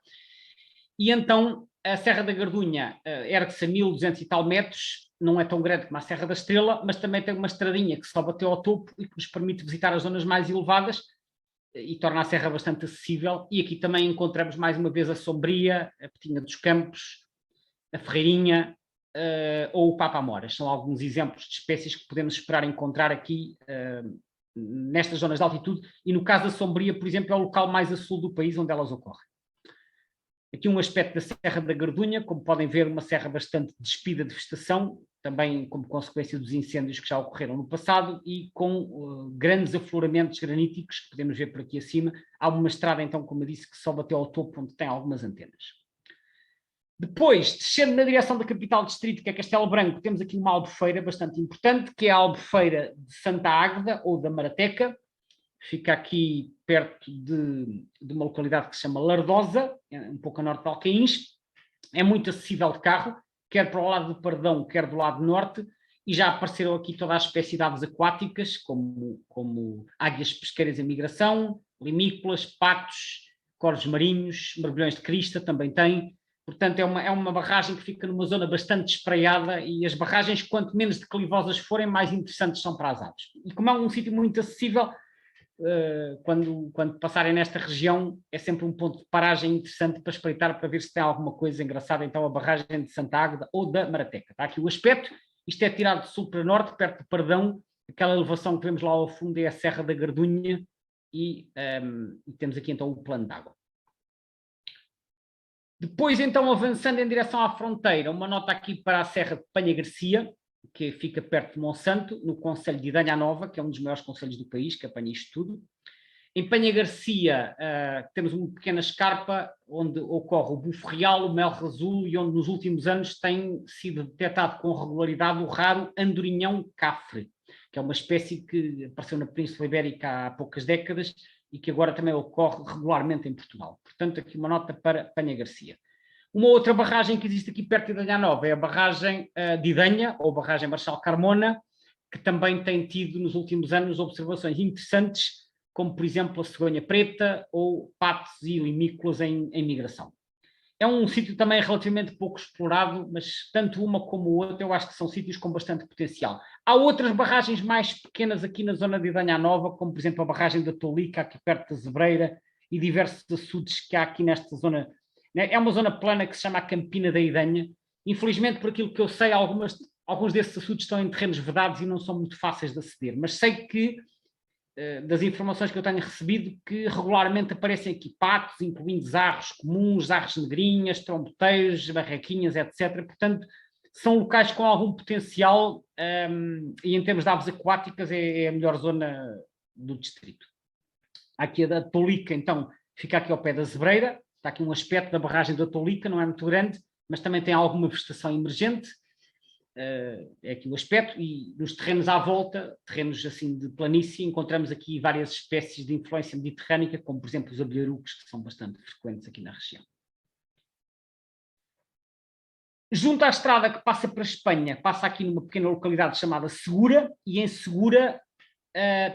[SPEAKER 1] E então, a Serra da Gardunha ergue-se a 1200 e tal metros, não é tão grande como a Serra da Estrela, mas também tem uma estradinha que sobe até ao topo e que nos permite visitar as zonas mais elevadas e torna a serra bastante acessível. E aqui também encontramos mais uma vez a Sombria, a Petinha dos Campos, a Ferreirinha ou o Papa-Amoras. São alguns exemplos de espécies que podemos esperar encontrar aqui nestas zonas de altitude, e no caso da Sombria, por exemplo, é o local mais a sul do país onde elas ocorrem. Aqui um aspecto da Serra da Gardunha, como podem ver, uma serra bastante despida de vegetação, também como consequência dos incêndios que já ocorreram no passado, e com grandes afloramentos graníticos que podemos ver por aqui acima. Há uma estrada, então, como eu disse, que sobe até ao topo, onde tem algumas antenas. Depois, descendo na direção da capital distrito, que é Castelo Branco, temos aqui uma albufeira bastante importante, que é a albufeira de Santa Águeda, ou da Marateca. Fica aqui perto de uma localidade que se chama Lardosa, um pouco a norte de Alcaíns. É muito acessível de carro, quer para o lado do Pardão, quer do lado norte, e já apareceram aqui toda a espécie de aves aquáticas, como águias pesqueiras em migração, limícolas, patos, corvos marinhos, mergulhões de crista também tem. Portanto, é uma barragem que fica numa zona bastante espraiada, e as barragens, quanto menos declivosas forem, mais interessantes são para as aves. E como é um sítio muito acessível, quando passarem nesta região, é sempre um ponto de paragem interessante para espreitar, para ver se tem alguma coisa engraçada. Então, a barragem de Santa Águeda ou da Marateca. Está aqui o aspecto. Isto é tirado de sul para norte, perto de Pardão. Aquela elevação que vemos lá ao fundo é a Serra da Gardunha, e temos aqui então o plano de água. Depois, então, avançando em direção à fronteira, uma nota aqui para a Serra de Penha Garcia, que fica perto de Monsanto, no concelho de Idanha Nova, que é um dos maiores concelhos do país, que apanha isto tudo. Em Penha Garcia temos uma pequena escarpa onde ocorre o bufo real, o mel rasul, e onde nos últimos anos tem sido detectado com regularidade o raro andorinhão cafre, que é uma espécie que apareceu na Península Ibérica há poucas décadas e que agora também ocorre regularmente em Portugal. Portanto, aqui uma nota para Penha Garcia. Uma outra barragem que existe aqui perto de Idanha Nova é a barragem de Idanha, ou barragem Marchal Carmona, que também tem tido nos últimos anos observações interessantes, como por exemplo a cegonha preta ou patos e limícolas em migração. É um sítio também relativamente pouco explorado, mas tanto uma como outra eu acho que são sítios com bastante potencial. Há outras barragens mais pequenas aqui na zona de Idanha Nova, como por exemplo a barragem da Tolica, aqui perto da Zebreira, e diversos açudes que há aqui nesta zona né? É uma zona plana que se chama a Campina da Idanha. Infelizmente, por aquilo que eu sei, alguns desses açudes estão em terrenos vedados e não são muito fáceis de aceder, mas sei que, das informações que eu tenho recebido, que regularmente aparecem aqui patos, incluindo zarros comuns, zarros negrinhas, tromboteiros, barraquinhas, etc. Portanto, são locais com algum potencial e em termos de aves aquáticas é a melhor zona do distrito. Aqui a da Tolica, então, fica aqui ao pé da Zebreira, está aqui um aspecto da barragem da Tolica, não é muito grande, mas também tem alguma vegetação emergente, é aqui o aspecto, e nos terrenos à volta, terrenos assim de planície, encontramos aqui várias espécies de influência mediterrânica, como por exemplo os abelharucos, que são bastante frequentes aqui na região. Junto à estrada que passa para a Espanha, passa aqui numa pequena localidade chamada Segura, e em Segura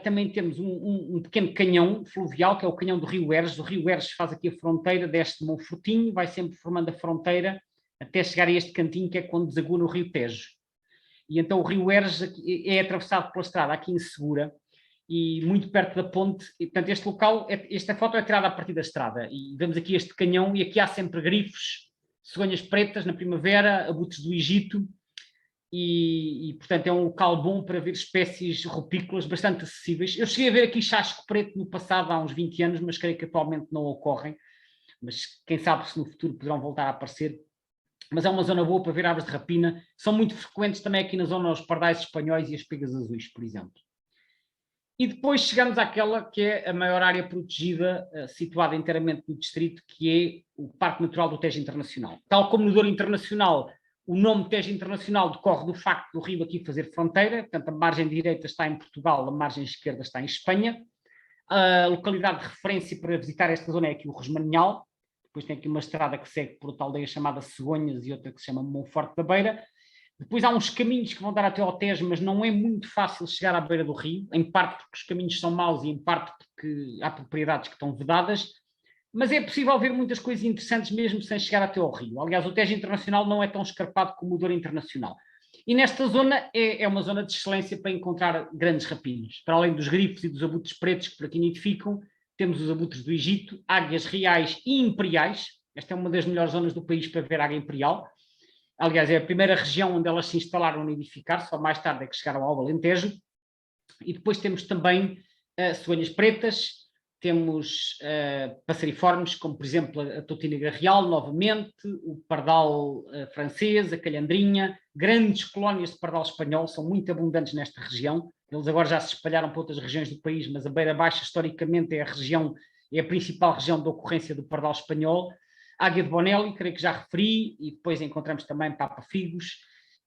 [SPEAKER 1] também temos um pequeno canhão fluvial, que é o canhão do Rio Eres. O Rio Eres faz aqui a fronteira, desce de Monfortinho, vai sempre formando a fronteira, até chegar a este cantinho, que é quando desagua no Rio Tejo. E então o Rio Eres é atravessado pela estrada aqui em Segura, e muito perto da ponte. E, portanto, este local, esta foto é tirada a partir da estrada, e vemos aqui este canhão, e aqui há sempre grifos, cegonhas pretas na primavera, abutres do Egito, e, portanto é um local bom para ver espécies rupícolas bastante acessíveis. Eu cheguei a ver aqui chasco preto no passado, há uns 20 anos, mas creio que atualmente não ocorrem, mas quem sabe se no futuro poderão voltar a aparecer. Mas é uma zona boa para ver aves de rapina, são muito frequentes também aqui na zona os pardais espanhóis e as pegas azuis, por exemplo. E depois chegamos àquela que é a maior área protegida, situada inteiramente no distrito, que é o Parque Natural do Tejo Internacional. Tal como no Douro Internacional, o nome Tejo Internacional decorre do facto do rio aqui fazer fronteira, portanto a margem direita está em Portugal, a margem esquerda está em Espanha. A localidade de referência para visitar esta zona é aqui o Resmaninhal, depois tem aqui uma estrada que segue por outra aldeia chamada Cegonhas e outra que se chama Monforte da Beira. Depois há uns caminhos que vão dar até ao Tejo, mas não é muito fácil chegar à beira do rio, em parte porque os caminhos são maus e em parte porque há propriedades que estão vedadas, mas é possível ver muitas coisas interessantes mesmo sem chegar até ao rio. Aliás, o Tejo Internacional não é tão escarpado como o Douro Internacional. E nesta zona é uma zona de excelência para encontrar grandes rapinas. Para além dos grifos e dos abutres pretos que por aqui nidificam, temos os abutres do Egito, águias reais e imperiais. Esta é uma das melhores zonas do país para ver águia imperial. Aliás, é a primeira região onde elas se instalaram a nidificar, só mais tarde é que chegaram ao Alentejo. E depois temos também cegonhas pretas, temos passeriformes, como por exemplo a Totíniga Real, novamente, o pardal francês, a calhandrinha, grandes colónias de pardal espanhol, são muito abundantes nesta região. Eles agora já se espalharam para outras regiões do país, mas a Beira Baixa, historicamente, é a principal região de ocorrência do pardal espanhol. Águia de Bonelli, creio que já referi, e depois encontramos também papa-figos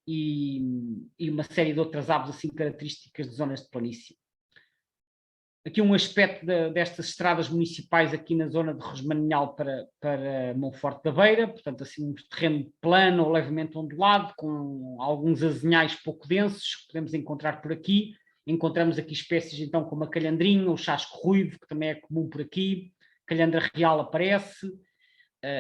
[SPEAKER 1] e uma série de outras aves assim características de zonas de planície. Aqui um aspecto destas estradas municipais aqui na zona de Rosmaninhal para Monforte da Beira, portanto assim um terreno plano ou levemente ondulado, com alguns azinhais pouco densos que podemos encontrar por aqui. Encontramos aqui espécies então como a calhandrinha, o chasco ruivo, que também é comum por aqui, calhandra real aparece,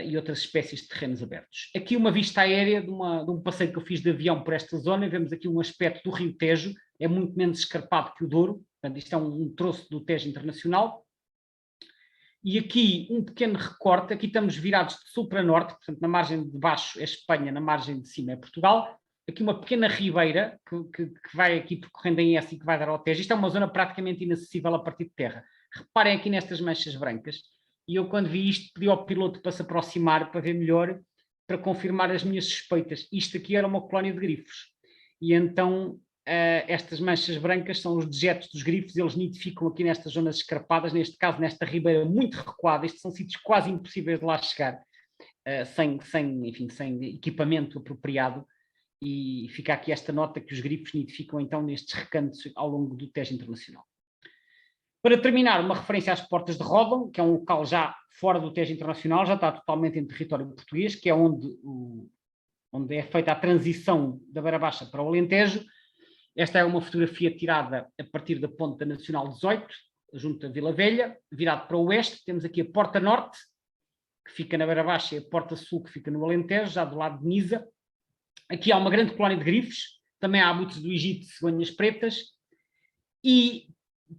[SPEAKER 1] e outras espécies de terrenos abertos. Aqui uma vista aérea de um passeio que eu fiz de avião por esta zona, vemos aqui um aspecto do Rio Tejo, é muito menos escarpado que o Douro, portanto isto é um troço do Tejo Internacional, e aqui um pequeno recorte, aqui estamos virados de sul para norte, portanto na margem de baixo é Espanha, na margem de cima é Portugal, aqui uma pequena ribeira que vai aqui percorrendo a ES e que vai dar ao Tejo, isto é uma zona praticamente inacessível a partir de terra. Reparem aqui nestas manchas brancas, e eu quando vi isto pedi ao piloto para se aproximar, para ver melhor, para confirmar as minhas suspeitas. Isto aqui era uma colónia de grifos. E então estas manchas brancas são os dejetos dos grifos, eles nidificam aqui nestas zonas escarpadas, neste caso nesta ribeira muito recuada. Estes são sítios quase impossíveis de lá chegar, sem equipamento apropriado. E fica aqui esta nota que os grifos nidificam então nestes recantos ao longo do Tejo Internacional. Para terminar, uma referência às Portas de Ródão, que é um local já fora do Tejo Internacional, já está totalmente em território português, que é onde é feita a transição da Beira Baixa para o Alentejo. Esta é uma fotografia tirada a partir da Ponte da Nacional 18, junto à Vila Velha, virado para o oeste. Temos aqui a Porta Norte, que fica na Beira Baixa, e a Porta Sul, que fica no Alentejo, já do lado de Nisa. Aqui há uma grande colónia de grifos, também há abutres do Egito, cegonhas pretas, e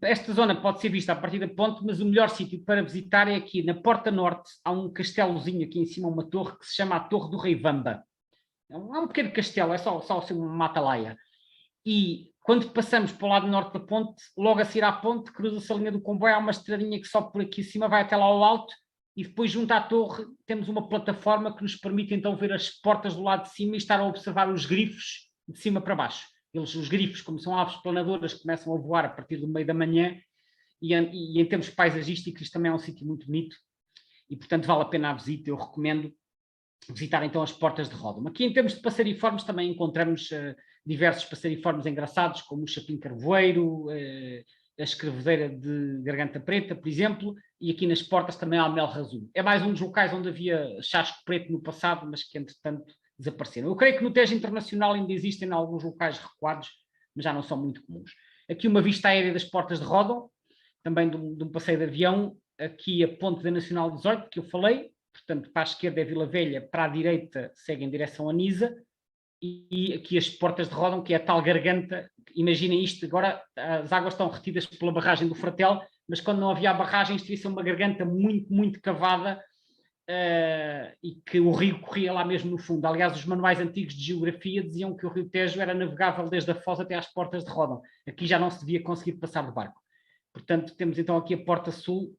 [SPEAKER 1] esta zona pode ser vista a partir da ponte, mas o melhor sítio para visitar é aqui na Porta Norte. Há um castelozinho aqui em cima, uma torre que se chama a Torre do Rei Vamba. É um pequeno castelo, é só assim uma atalaia. E quando passamos para o lado norte da ponte, logo a seguir à ponte, cruza-se a linha do comboio, há uma estradinha que sobe por aqui acima, vai até lá ao alto, e depois junto à torre temos uma plataforma que nos permite então ver as portas do lado de cima e estar a observar os grifos de cima para baixo. Os grifos, como são aves planadoras, começam a voar a partir do meio da manhã, e em termos paisagísticos isto também é um sítio muito bonito, e portanto vale a pena a visita. Eu recomendo visitar então as portas de Ródão. Aqui em termos de passariformes também encontramos diversos passariformes engraçados, como o chapim carvoeiro, a escrevedeira de garganta preta, por exemplo, e aqui nas portas também há o mel razul. É mais um dos locais onde havia chasco preto no passado, mas que entretanto desapareceram. Eu creio que no Tejo Internacional ainda existem alguns locais recuados, mas já não são muito comuns. Aqui uma vista aérea das portas de Ródão, também de um passeio de avião. Aqui a ponte da Nacional 18, que eu falei, portanto para a esquerda é Vila Velha, para a direita segue em direção a Nisa, e aqui as portas de Ródão, que é a tal garganta. Imaginem isto, agora as águas estão retidas pela barragem do Fratel, mas quando não havia barragens devia ser uma garganta muito, muito cavada, e que o rio corria lá mesmo no fundo. Aliás, os manuais antigos de geografia diziam que o rio Tejo era navegável desde a Foz até às portas de Ródão. Aqui já não se devia conseguir passar de barco. Portanto, temos então aqui a Porta Sul,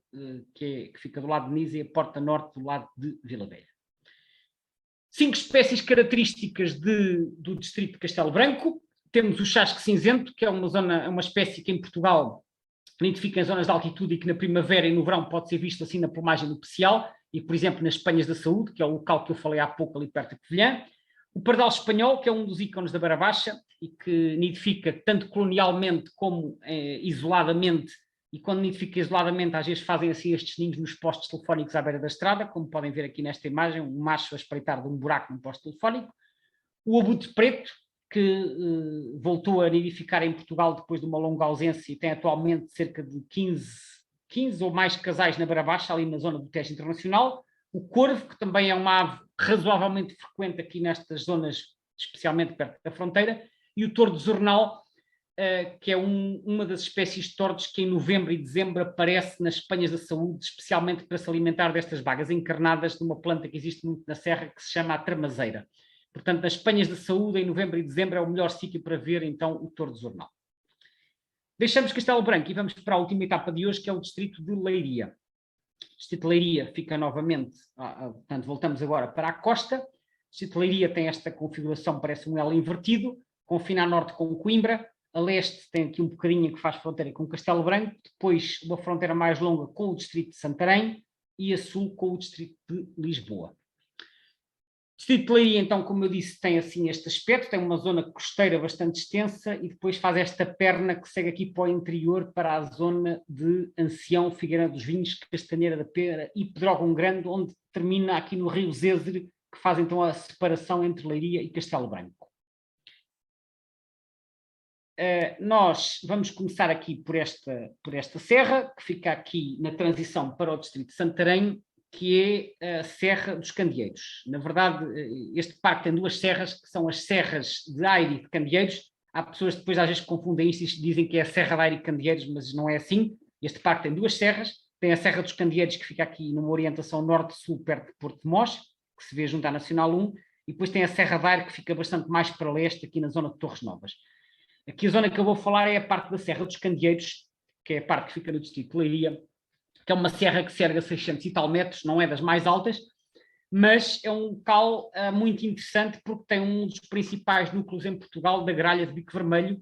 [SPEAKER 1] que fica do lado de Nisa, e a Porta Norte do lado de Vila Velha. 5 espécies características do distrito de Castelo Branco. Temos o chasque cinzento, que é uma espécie que em Portugal nidifica em zonas de altitude e que na primavera e no verão pode ser visto assim na plumagem do pecial, e por exemplo nas Penhas da Saúde, que é o local que eu falei há pouco ali perto de Covilhã. O pardal espanhol, que é um dos ícones da Beira Baixa e que nidifica tanto colonialmente como isoladamente, e quando nidifica isoladamente às vezes fazem assim estes ninhos nos postos telefónicos à beira da estrada, como podem ver aqui nesta imagem, um macho a espreitar de um buraco num posto telefónico. O abutre preto, que voltou a nidificar em Portugal depois de uma longa ausência e tem atualmente cerca de 15 ou mais casais na Beira Baixa, ali na zona do Tejo Internacional. O corvo, que também é uma ave razoavelmente frequente aqui nestas zonas, especialmente perto da fronteira, e o tordo zornal, que é uma das espécies de tordos que em novembro e dezembro aparece nas Penhas da Saúde, especialmente para se alimentar destas bagas encarnadas de uma planta que existe muito na serra, que se chama a tramazeira. Portanto, nas Penhas da Saúde, em novembro e dezembro, é o melhor sítio para ver então o tordo zornal. Deixamos Castelo Branco e vamos para a última etapa de hoje, que é o distrito de Leiria. O distrito de Leiria fica novamente, portanto, voltamos agora para a costa. O distrito de Leiria tem esta configuração, parece um L invertido, confina a norte com Coimbra, a leste tem aqui um bocadinho que faz fronteira com Castelo Branco, depois uma fronteira mais longa com o distrito de Santarém e a sul com o distrito de Lisboa. O distrito de Leiria, então, como eu disse, tem assim este aspecto, tem uma zona costeira bastante extensa e depois faz esta perna que segue aqui para o interior, para a zona de Ancião, Figueira dos Vinhos, Castanheira da Pera e Pedrógão Grande, onde termina aqui no rio Zézere, que faz então a separação entre Leiria e Castelo Branco. Nós vamos começar aqui por esta serra, que fica aqui na transição para o distrito de Santarém, que é a Serra dos Candeeiros. Na verdade, este parque tem duas serras, que são as serras de Aire e de Candeeiros. Há pessoas que depois às vezes confundem isto e dizem que é a Serra de Aire e Candeeiros, mas não é assim. Este parque tem duas serras. Tem a Serra dos Candeeiros, que fica aqui numa orientação norte-sul, perto de Porto de Mós, que se vê junto à Nacional 1, e depois tem a Serra de Aire, que fica bastante mais para leste, aqui na zona de Torres Novas. Aqui a zona que eu vou falar é a parte da Serra dos Candeeiros, que é a parte que fica no distrito de Leiria, que é uma serra que se ergue a 600 e tal metros, não é das mais altas, mas é um local muito interessante porque tem um dos principais núcleos em Portugal da gralha de bico vermelho,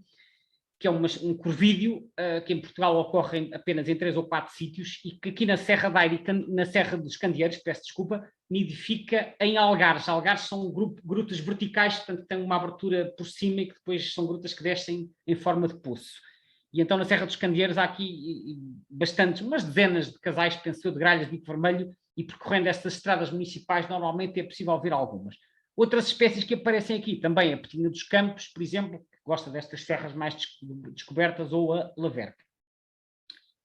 [SPEAKER 1] que é um corvídeo que em Portugal ocorre apenas em 3 ou 4 sítios e que aqui na Serra da Aire, na Serra dos Candeeiros, peço desculpa, nidifica em algares. Algares são grutas verticais, portanto têm uma abertura por cima e que depois são grutas que descem em forma de poço. E então na Serra dos Candeeiros há aqui umas dezenas de casais, penso eu, de gralhas de bico vermelho, e percorrendo estas estradas municipais normalmente é possível ver algumas. Outras espécies que aparecem aqui, também a petina dos campos, por exemplo, que gosta destas serras mais descobertas, ou a laverca.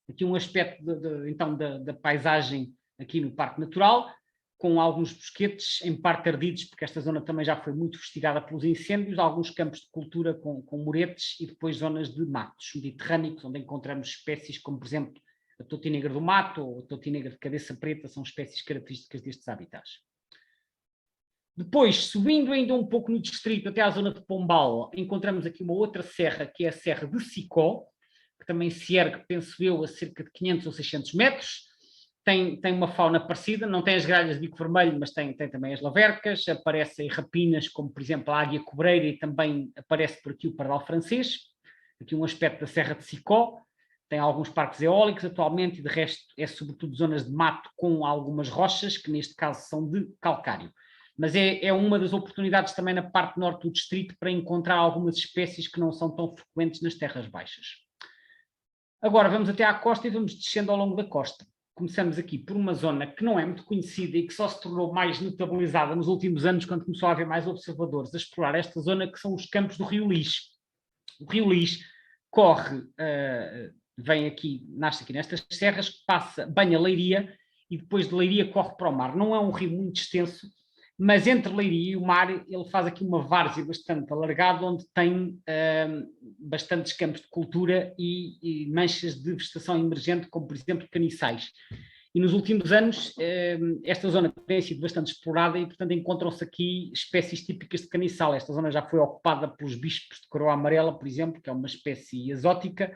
[SPEAKER 1] Aqui um aspecto então da paisagem aqui no Parque Natural. com alguns bosquetes, em parte ardidos, porque esta zona também já foi muito fustigada pelos incêndios, alguns campos de cultura com muretes e depois zonas de matos mediterrâneos, onde encontramos espécies como, por exemplo, a totinegra do mato ou a totinegra de cabeça preta, são espécies características destes habitats. Depois, subindo ainda um pouco no distrito, até à zona de Pombal, encontramos aqui uma outra serra, que é a Serra de Sicó, que também se ergue, penso eu, a cerca de 500 ou 600 metros. Tem uma fauna parecida, não tem as gralhas de bico vermelho, mas tem também as lavercas, aparecem rapinas, como por exemplo a águia cobreira, e também aparece por aqui o pardal francês. Aqui um aspecto da Serra de Sicó. Tem alguns parques eólicos atualmente, e de resto é sobretudo zonas de mato com algumas rochas, que neste caso são de calcário. Mas é uma das oportunidades também na parte norte do distrito para encontrar algumas espécies que não são tão frequentes nas terras baixas. Agora vamos até à costa e vamos descendo ao longo da costa. Começamos aqui por uma zona que não é muito conhecida e que só se tornou mais notabilizada nos últimos anos, quando começou a haver mais observadores a explorar esta zona, que são os campos do Rio Lis. O Rio Lis corre, vem aqui, nasce aqui nestas serras, passa, banha Leiria e depois de Leiria corre para o mar. Não é um rio muito extenso, mas entre Leiria e o mar ele faz aqui uma várzea bastante alargada, onde tem bastantes campos de cultura e manchas de vegetação emergente, como por exemplo caniçais. E nos últimos anos esta zona tem sido bastante explorada e, portanto, encontram-se aqui espécies típicas de caniçal. Esta zona já foi ocupada pelos bispos de coroa amarela, por exemplo, que é uma espécie exótica,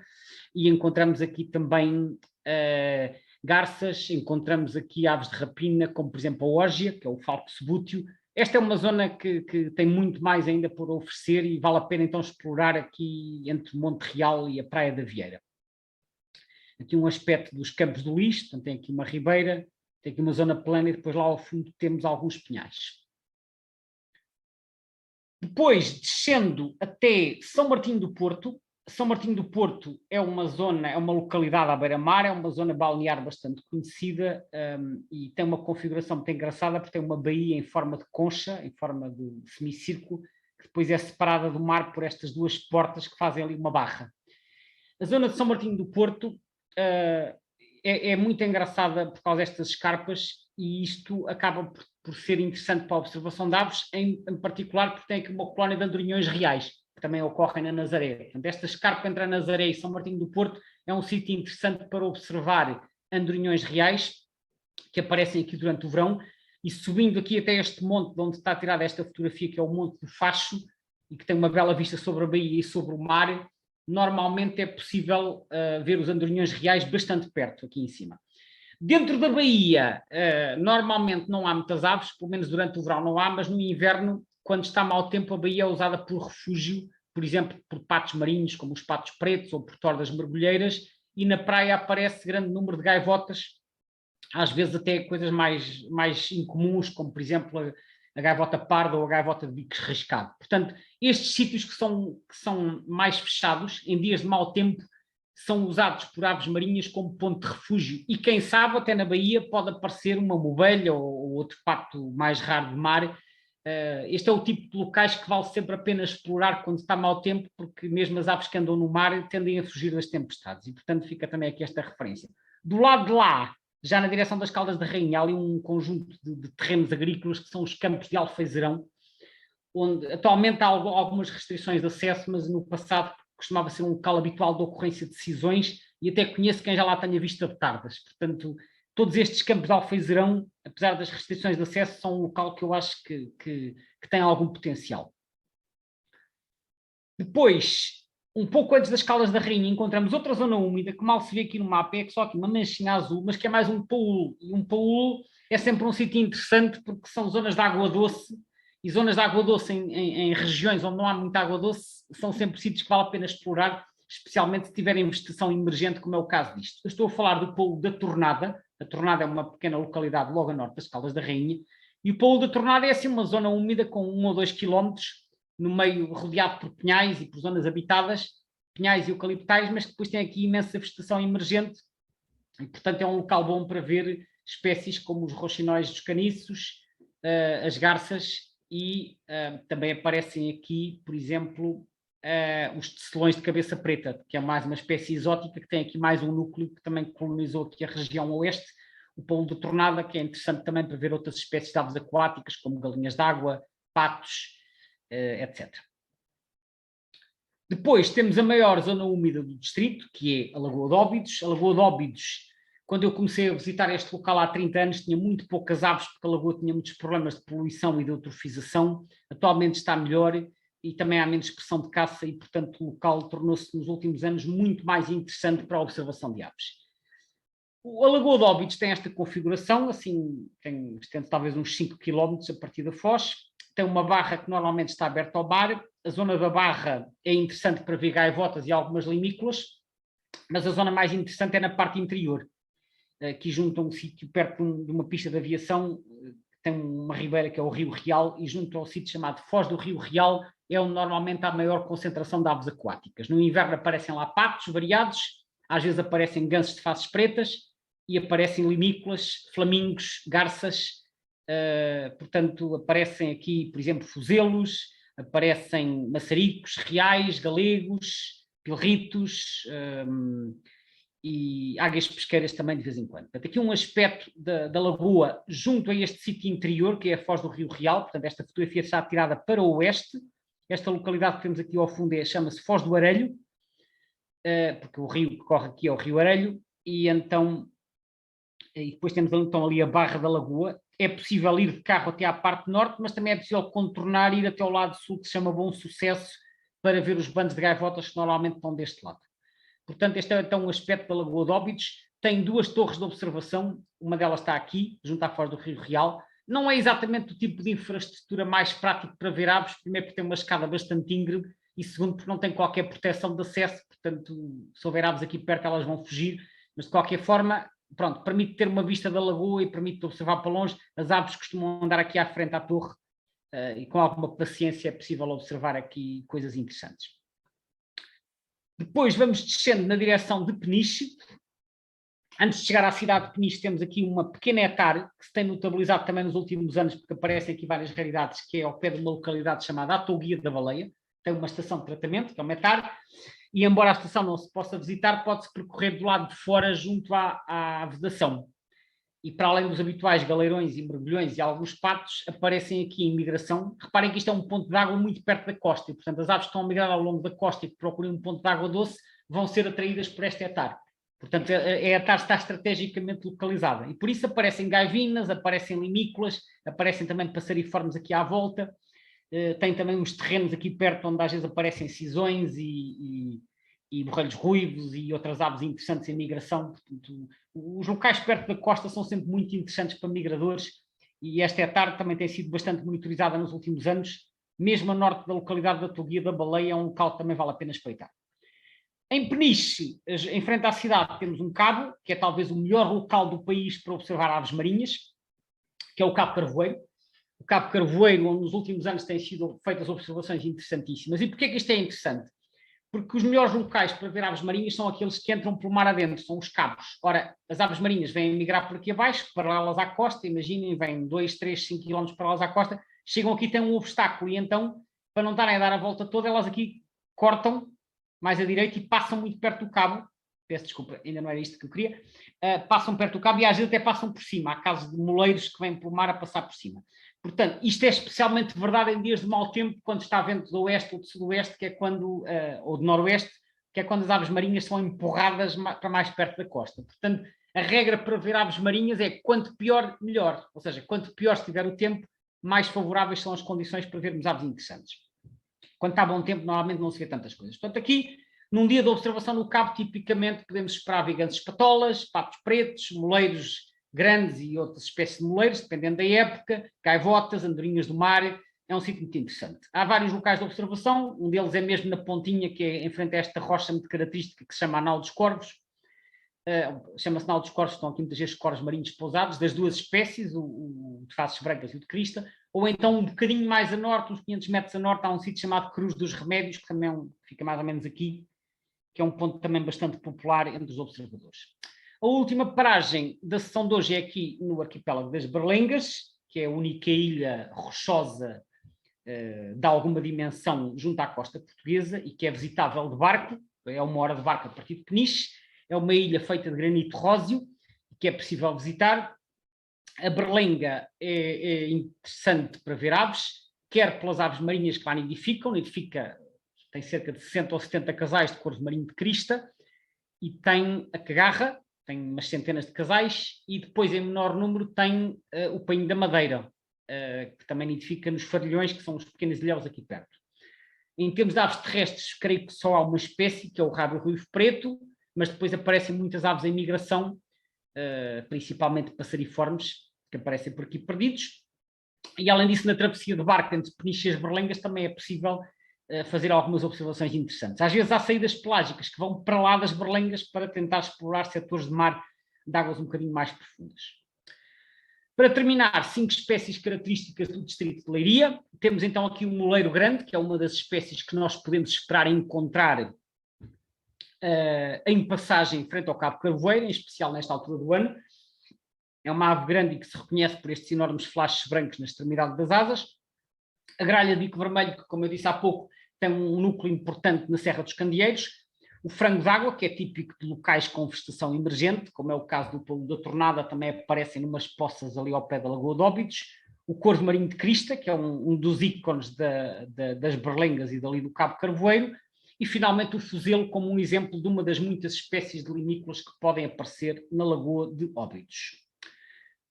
[SPEAKER 1] e encontramos aqui também garças, encontramos aqui aves de rapina, como por exemplo a órgia, que é o falco sebúteo. Esta é uma zona que tem muito mais ainda por oferecer e vale a pena então explorar aqui entre Monte Real e a Praia da Vieira. Aqui um aspecto dos Campos do Lis, portanto tem aqui uma ribeira, tem aqui uma zona plana e depois lá ao fundo temos alguns pinhais. Depois, descendo até São Martinho do Porto. São Martinho do Porto é uma zona, é uma localidade à beira-mar, é uma zona balnear bastante conhecida e tem uma configuração muito engraçada, porque tem uma baía em forma de concha, em forma de semicírculo, que depois é separada do mar por estas duas portas que fazem ali uma barra. A zona de São Martinho do Porto é muito engraçada por causa destas escarpas, e isto acaba por ser interessante para a observação de aves, em particular porque tem aqui uma colónia de andorinhões reais, que também ocorrem na Nazaré. Portanto, esta escarpa entre a Nazaré e São Martinho do Porto é um sítio interessante para observar andorinhões reais, que aparecem aqui durante o verão, e subindo aqui até este monte de onde está tirada esta fotografia, que é o Monte do Facho, e que tem uma bela vista sobre a baía e sobre o mar, normalmente é possível ver os andorinhões reais bastante perto, aqui em cima. Dentro da baía, normalmente não há muitas aves, pelo menos durante o verão não há, mas no inverno, quando está mau tempo, a baía é usada por refúgio, por exemplo, por patos marinhos, como os patos pretos, ou por tordas mergulheiras, e na praia aparece grande número de gaivotas, às vezes até coisas mais incomuns, como por exemplo a gaivota parda ou a gaivota de bico riscado. Portanto, estes sítios que são mais fechados, em dias de mau tempo, são usados por aves marinhas como ponto de refúgio, e quem sabe até na baía pode aparecer uma movelha ou outro pato mais raro de mar. Este é o tipo de locais que vale sempre a pena explorar quando está mau tempo, porque mesmo as aves que andam no mar tendem a fugir das tempestades, e portanto fica também aqui esta referência. Do lado de lá, já na direção das Caldas da Rainha, há ali um conjunto de terrenos agrícolas que são os campos de Alfeizerão, onde atualmente há algumas restrições de acesso, mas no passado costumava ser um local habitual de ocorrência de cisões, e até conheço quem já lá tenha vista de tardas. Portanto, todos estes campos de Alfeizerão, apesar das restrições de acesso, são um local que eu acho que tem algum potencial. Depois, um pouco antes das Caldas da Rainha, encontramos outra zona úmida, que mal se vê aqui no mapa, é que só aqui uma manchinha azul, mas que é mais um paúl. E um paúl é sempre um sítio interessante, porque são zonas de água doce, e zonas de água doce em regiões onde não há muita água doce são sempre sítios que vale a pena explorar, especialmente se tiverem vegetação emergente, como é o caso disto. Eu estou a falar do paúl da Tornada. A Tornada é uma pequena localidade logo a norte das Caldas da Rainha, e o paúl da Tornada é assim uma zona úmida com 1 ou 2 quilómetros, no meio rodeado por pinhais e por zonas habitadas, pinhais e eucaliptais, mas que depois tem aqui imensa vegetação emergente, e portanto é um local bom para ver espécies como os roxinóis dos caniços, as garças, e também aparecem aqui, por exemplo, os tecelões de cabeça preta, que é mais uma espécie exótica, que tem aqui mais um núcleo que também colonizou aqui a região oeste. o Paulo da Tornada, que é interessante também para ver outras espécies de aves aquáticas, como galinhas d'água, patos, etc. Depois temos a maior zona úmida do distrito, que é a Lagoa de Óbidos. A Lagoa de Óbidos, quando eu comecei a visitar este local há 30 anos, tinha muito poucas aves, porque a lagoa tinha muitos problemas de poluição e de eutrofização. Atualmente está melhor e também há menos pressão de caça e, portanto, o local tornou-se nos últimos anos muito mais interessante para a observação de aves. A Lagoa de Óbidos tem esta configuração, assim, estende talvez uns 5 km a partir da foz, tem uma barra que normalmente está aberta ao mar, a zona da barra é interessante para ver gaivotas e algumas limícolas, mas a zona mais interessante é na parte interior, aqui junto a um sítio perto de uma pista de aviação, tem uma ribeira que é o Rio Real, e junto ao sítio chamado Foz do Rio Real é onde normalmente há a maior concentração de aves aquáticas. No inverno aparecem lá patos variados, às vezes aparecem gansos de faces pretas e aparecem limícolas, flamingos, garças, portanto aparecem aqui, por exemplo, fuzelos, aparecem maçaricos, reais, galegos, pilritos, e águias pesqueiras também de vez em quando. Portanto, aqui um aspecto da lagoa junto a este sítio interior, que é a Foz do Rio Real. Portanto, esta fotografia está tirada para o oeste. Esta localidade que temos aqui ao fundo chama-se Foz do Arelho, porque o rio que corre aqui é o Rio Arelho, e então, e depois temos então ali a Barra da Lagoa. É possível ir de carro até à parte norte, mas também é possível contornar e ir até ao lado sul, que se chama Bom Sucesso, para ver os bandos de gaivotas que normalmente estão deste lado. Portanto, este é então um aspecto da Lagoa de Óbidos. Tem duas torres de observação, uma delas está aqui, junto à Foz do Rio Real. Não é exatamente o tipo de infraestrutura mais prático para ver aves, primeiro porque tem uma escada bastante íngreme e segundo porque não tem qualquer proteção de acesso, portanto, se houver aves aqui perto elas vão fugir, mas de qualquer forma, pronto, permite ter uma vista da lagoa e permite observar para longe. As aves costumam andar aqui à frente à torre e com alguma paciência é possível observar aqui coisas interessantes. Depois vamos descendo na direção de Peniche. Antes de chegar à cidade de Peniche, temos aqui uma pequena hectare, que se tem notabilizado também nos últimos anos, porque aparecem aqui várias raridades, que é ao pé de uma localidade chamada Atoguia da Baleia. Tem uma estação de tratamento, que é uma hectare, e embora a estação não se possa visitar, pode-se percorrer do lado de fora junto à vedação. E para além dos habituais galeirões e mergulhões e alguns patos, aparecem aqui em migração. Reparem que isto é um ponto de água muito perto da costa, e portanto as aves que estão a migrar ao longo da costa e que procuram um ponto de água doce vão ser atraídas por esta hectare. Portanto, a hectare está estrategicamente localizada. E por isso aparecem gaivinas, aparecem limícolas, aparecem também passariformes aqui à volta. Tem também uns terrenos aqui perto onde às vezes aparecem cisões e borrelhos ruivos e outras aves interessantes em migração. Portanto, os locais perto da costa são sempre muito interessantes para migradores e esta hectare também tem sido bastante monitorizada nos últimos anos. Mesmo a norte da localidade da Atoguia da Baleia é um local que também vale a pena espreitar. Em Peniche, em frente à cidade, temos um cabo, que é talvez o melhor local do país para observar aves marinhas, que é o Cabo Carvoeiro. O Cabo Carvoeiro, onde nos últimos anos têm sido feitas observações interessantíssimas. E porquê que isto é interessante? Porque os melhores locais para ver aves marinhas são aqueles que entram pelo mar adentro, são os cabos. Ora, as aves marinhas vêm migrar por aqui abaixo, paralelas à costa, imaginem, vêm 2, 3, 5 km paralelas à costa, chegam aqui e têm um obstáculo, e então, para não estarem a dar a volta toda, elas aqui cortam mais à direita e passam muito perto do cabo. Peço desculpa, ainda não era isto que eu queria. Passam perto do cabo e às vezes até passam por cima. Há casos de moleiros que vêm pelo mar a passar por cima. Portanto, isto é especialmente verdade em dias de mau tempo, quando está vento do oeste ou do sudoeste, que é quando, ou do noroeste, que é quando as aves marinhas são empurradas para mais perto da costa. Portanto, a regra para ver aves marinhas é quanto pior, melhor. Ou seja, quanto pior estiver o tempo, mais favoráveis são as condições para vermos aves interessantes. Quando está bom tempo, normalmente não se vê tantas coisas. Portanto, aqui, num dia de observação no cabo, tipicamente podemos esperar vigantes patolas, patos pretos, moleiros grandes e outras espécies de moleiros, dependendo da época, gaivotas, andorinhas do mar. É um sítio muito interessante. Há vários locais de observação, um deles é mesmo na pontinha, que é em frente a esta rocha muito característica que se chama Anal dos Corvos. Chama-se Anal dos Corvos, estão aqui muitas vezes corvos marinhos pousados, das duas espécies, o de faces brancas e o de crista. Ou então um bocadinho mais a norte, uns 500 metros a norte, há um sítio chamado Cruz dos Remédios, que também fica mais ou menos aqui, que é um ponto também bastante popular entre os observadores. A última paragem da sessão de hoje é aqui no arquipélago das Berlengas, que é a única ilha rochosa de alguma dimensão junto à costa portuguesa e que é visitável de barco, é 1 hora de barco a partir de Peniche. É uma ilha feita de granito róseo, que é possível visitar. A Berlenga é interessante para ver aves, quer pelas aves marinhas que lá nidificam, tem cerca de 60 ou 70 casais de corvo marinho de crista, e tem a cagarra, tem umas centenas de casais, e depois em menor número tem o painho da madeira, que também nidifica nos farelhões, que são os pequenos ilhéus aqui perto. Em termos de aves terrestres, creio que só há uma espécie, que é o rábio-ruivo preto, mas depois aparecem muitas aves em migração, principalmente passariformes, que aparecem por aqui perdidos. E além disso, na travessia de barco entre Peniche e as Berlengas também é possível fazer algumas observações interessantes. Às vezes há saídas pelágicas que vão para lá das Berlengas para tentar explorar setores de mar de águas um bocadinho mais profundas. Para terminar, 5 espécies características do distrito de Leiria. Temos então aqui o moleiro grande, que é uma das espécies que nós podemos esperar encontrar em passagem frente ao Cabo Carvoeiro, em especial nesta altura do ano. É uma ave grande e que se reconhece por estes enormes flashes brancos na extremidade das asas. A gralha de bico vermelho, que, como eu disse há pouco, tem um núcleo importante na Serra dos Candeeiros. O frango d'água, que é típico de locais com vegetação emergente, como é o caso do Polo da Tornada, também aparecem numas poças ali ao pé da Lagoa de Óbidos. O corvo marinho de crista, que é um dos ícones das Berlengas e dali do Cabo Carvoeiro. E, finalmente, o fuzelo, como um exemplo de uma das muitas espécies de limícolas que podem aparecer na Lagoa de Óbidos.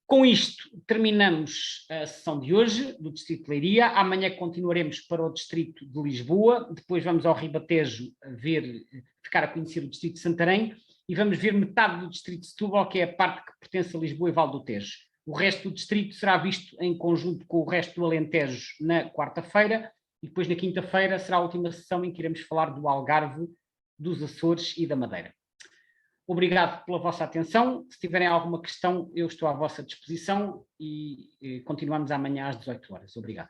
[SPEAKER 1] Com isto, terminamos a sessão de hoje do Distrito de Leiria. Amanhã continuaremos para o Distrito de Lisboa, depois vamos ao Ribatejo ficar a conhecer o Distrito de Santarém e vamos ver metade do Distrito de Setúbal, que é a parte que pertence a Lisboa e Val do Tejo. O resto do distrito será visto em conjunto com o resto do Alentejo na quarta-feira e depois na quinta-feira será a última sessão em que iremos falar do Algarve, dos Açores e da Madeira. Obrigado pela vossa atenção. Se tiverem alguma questão, eu estou à vossa disposição e continuamos amanhã às 18 horas. Obrigado.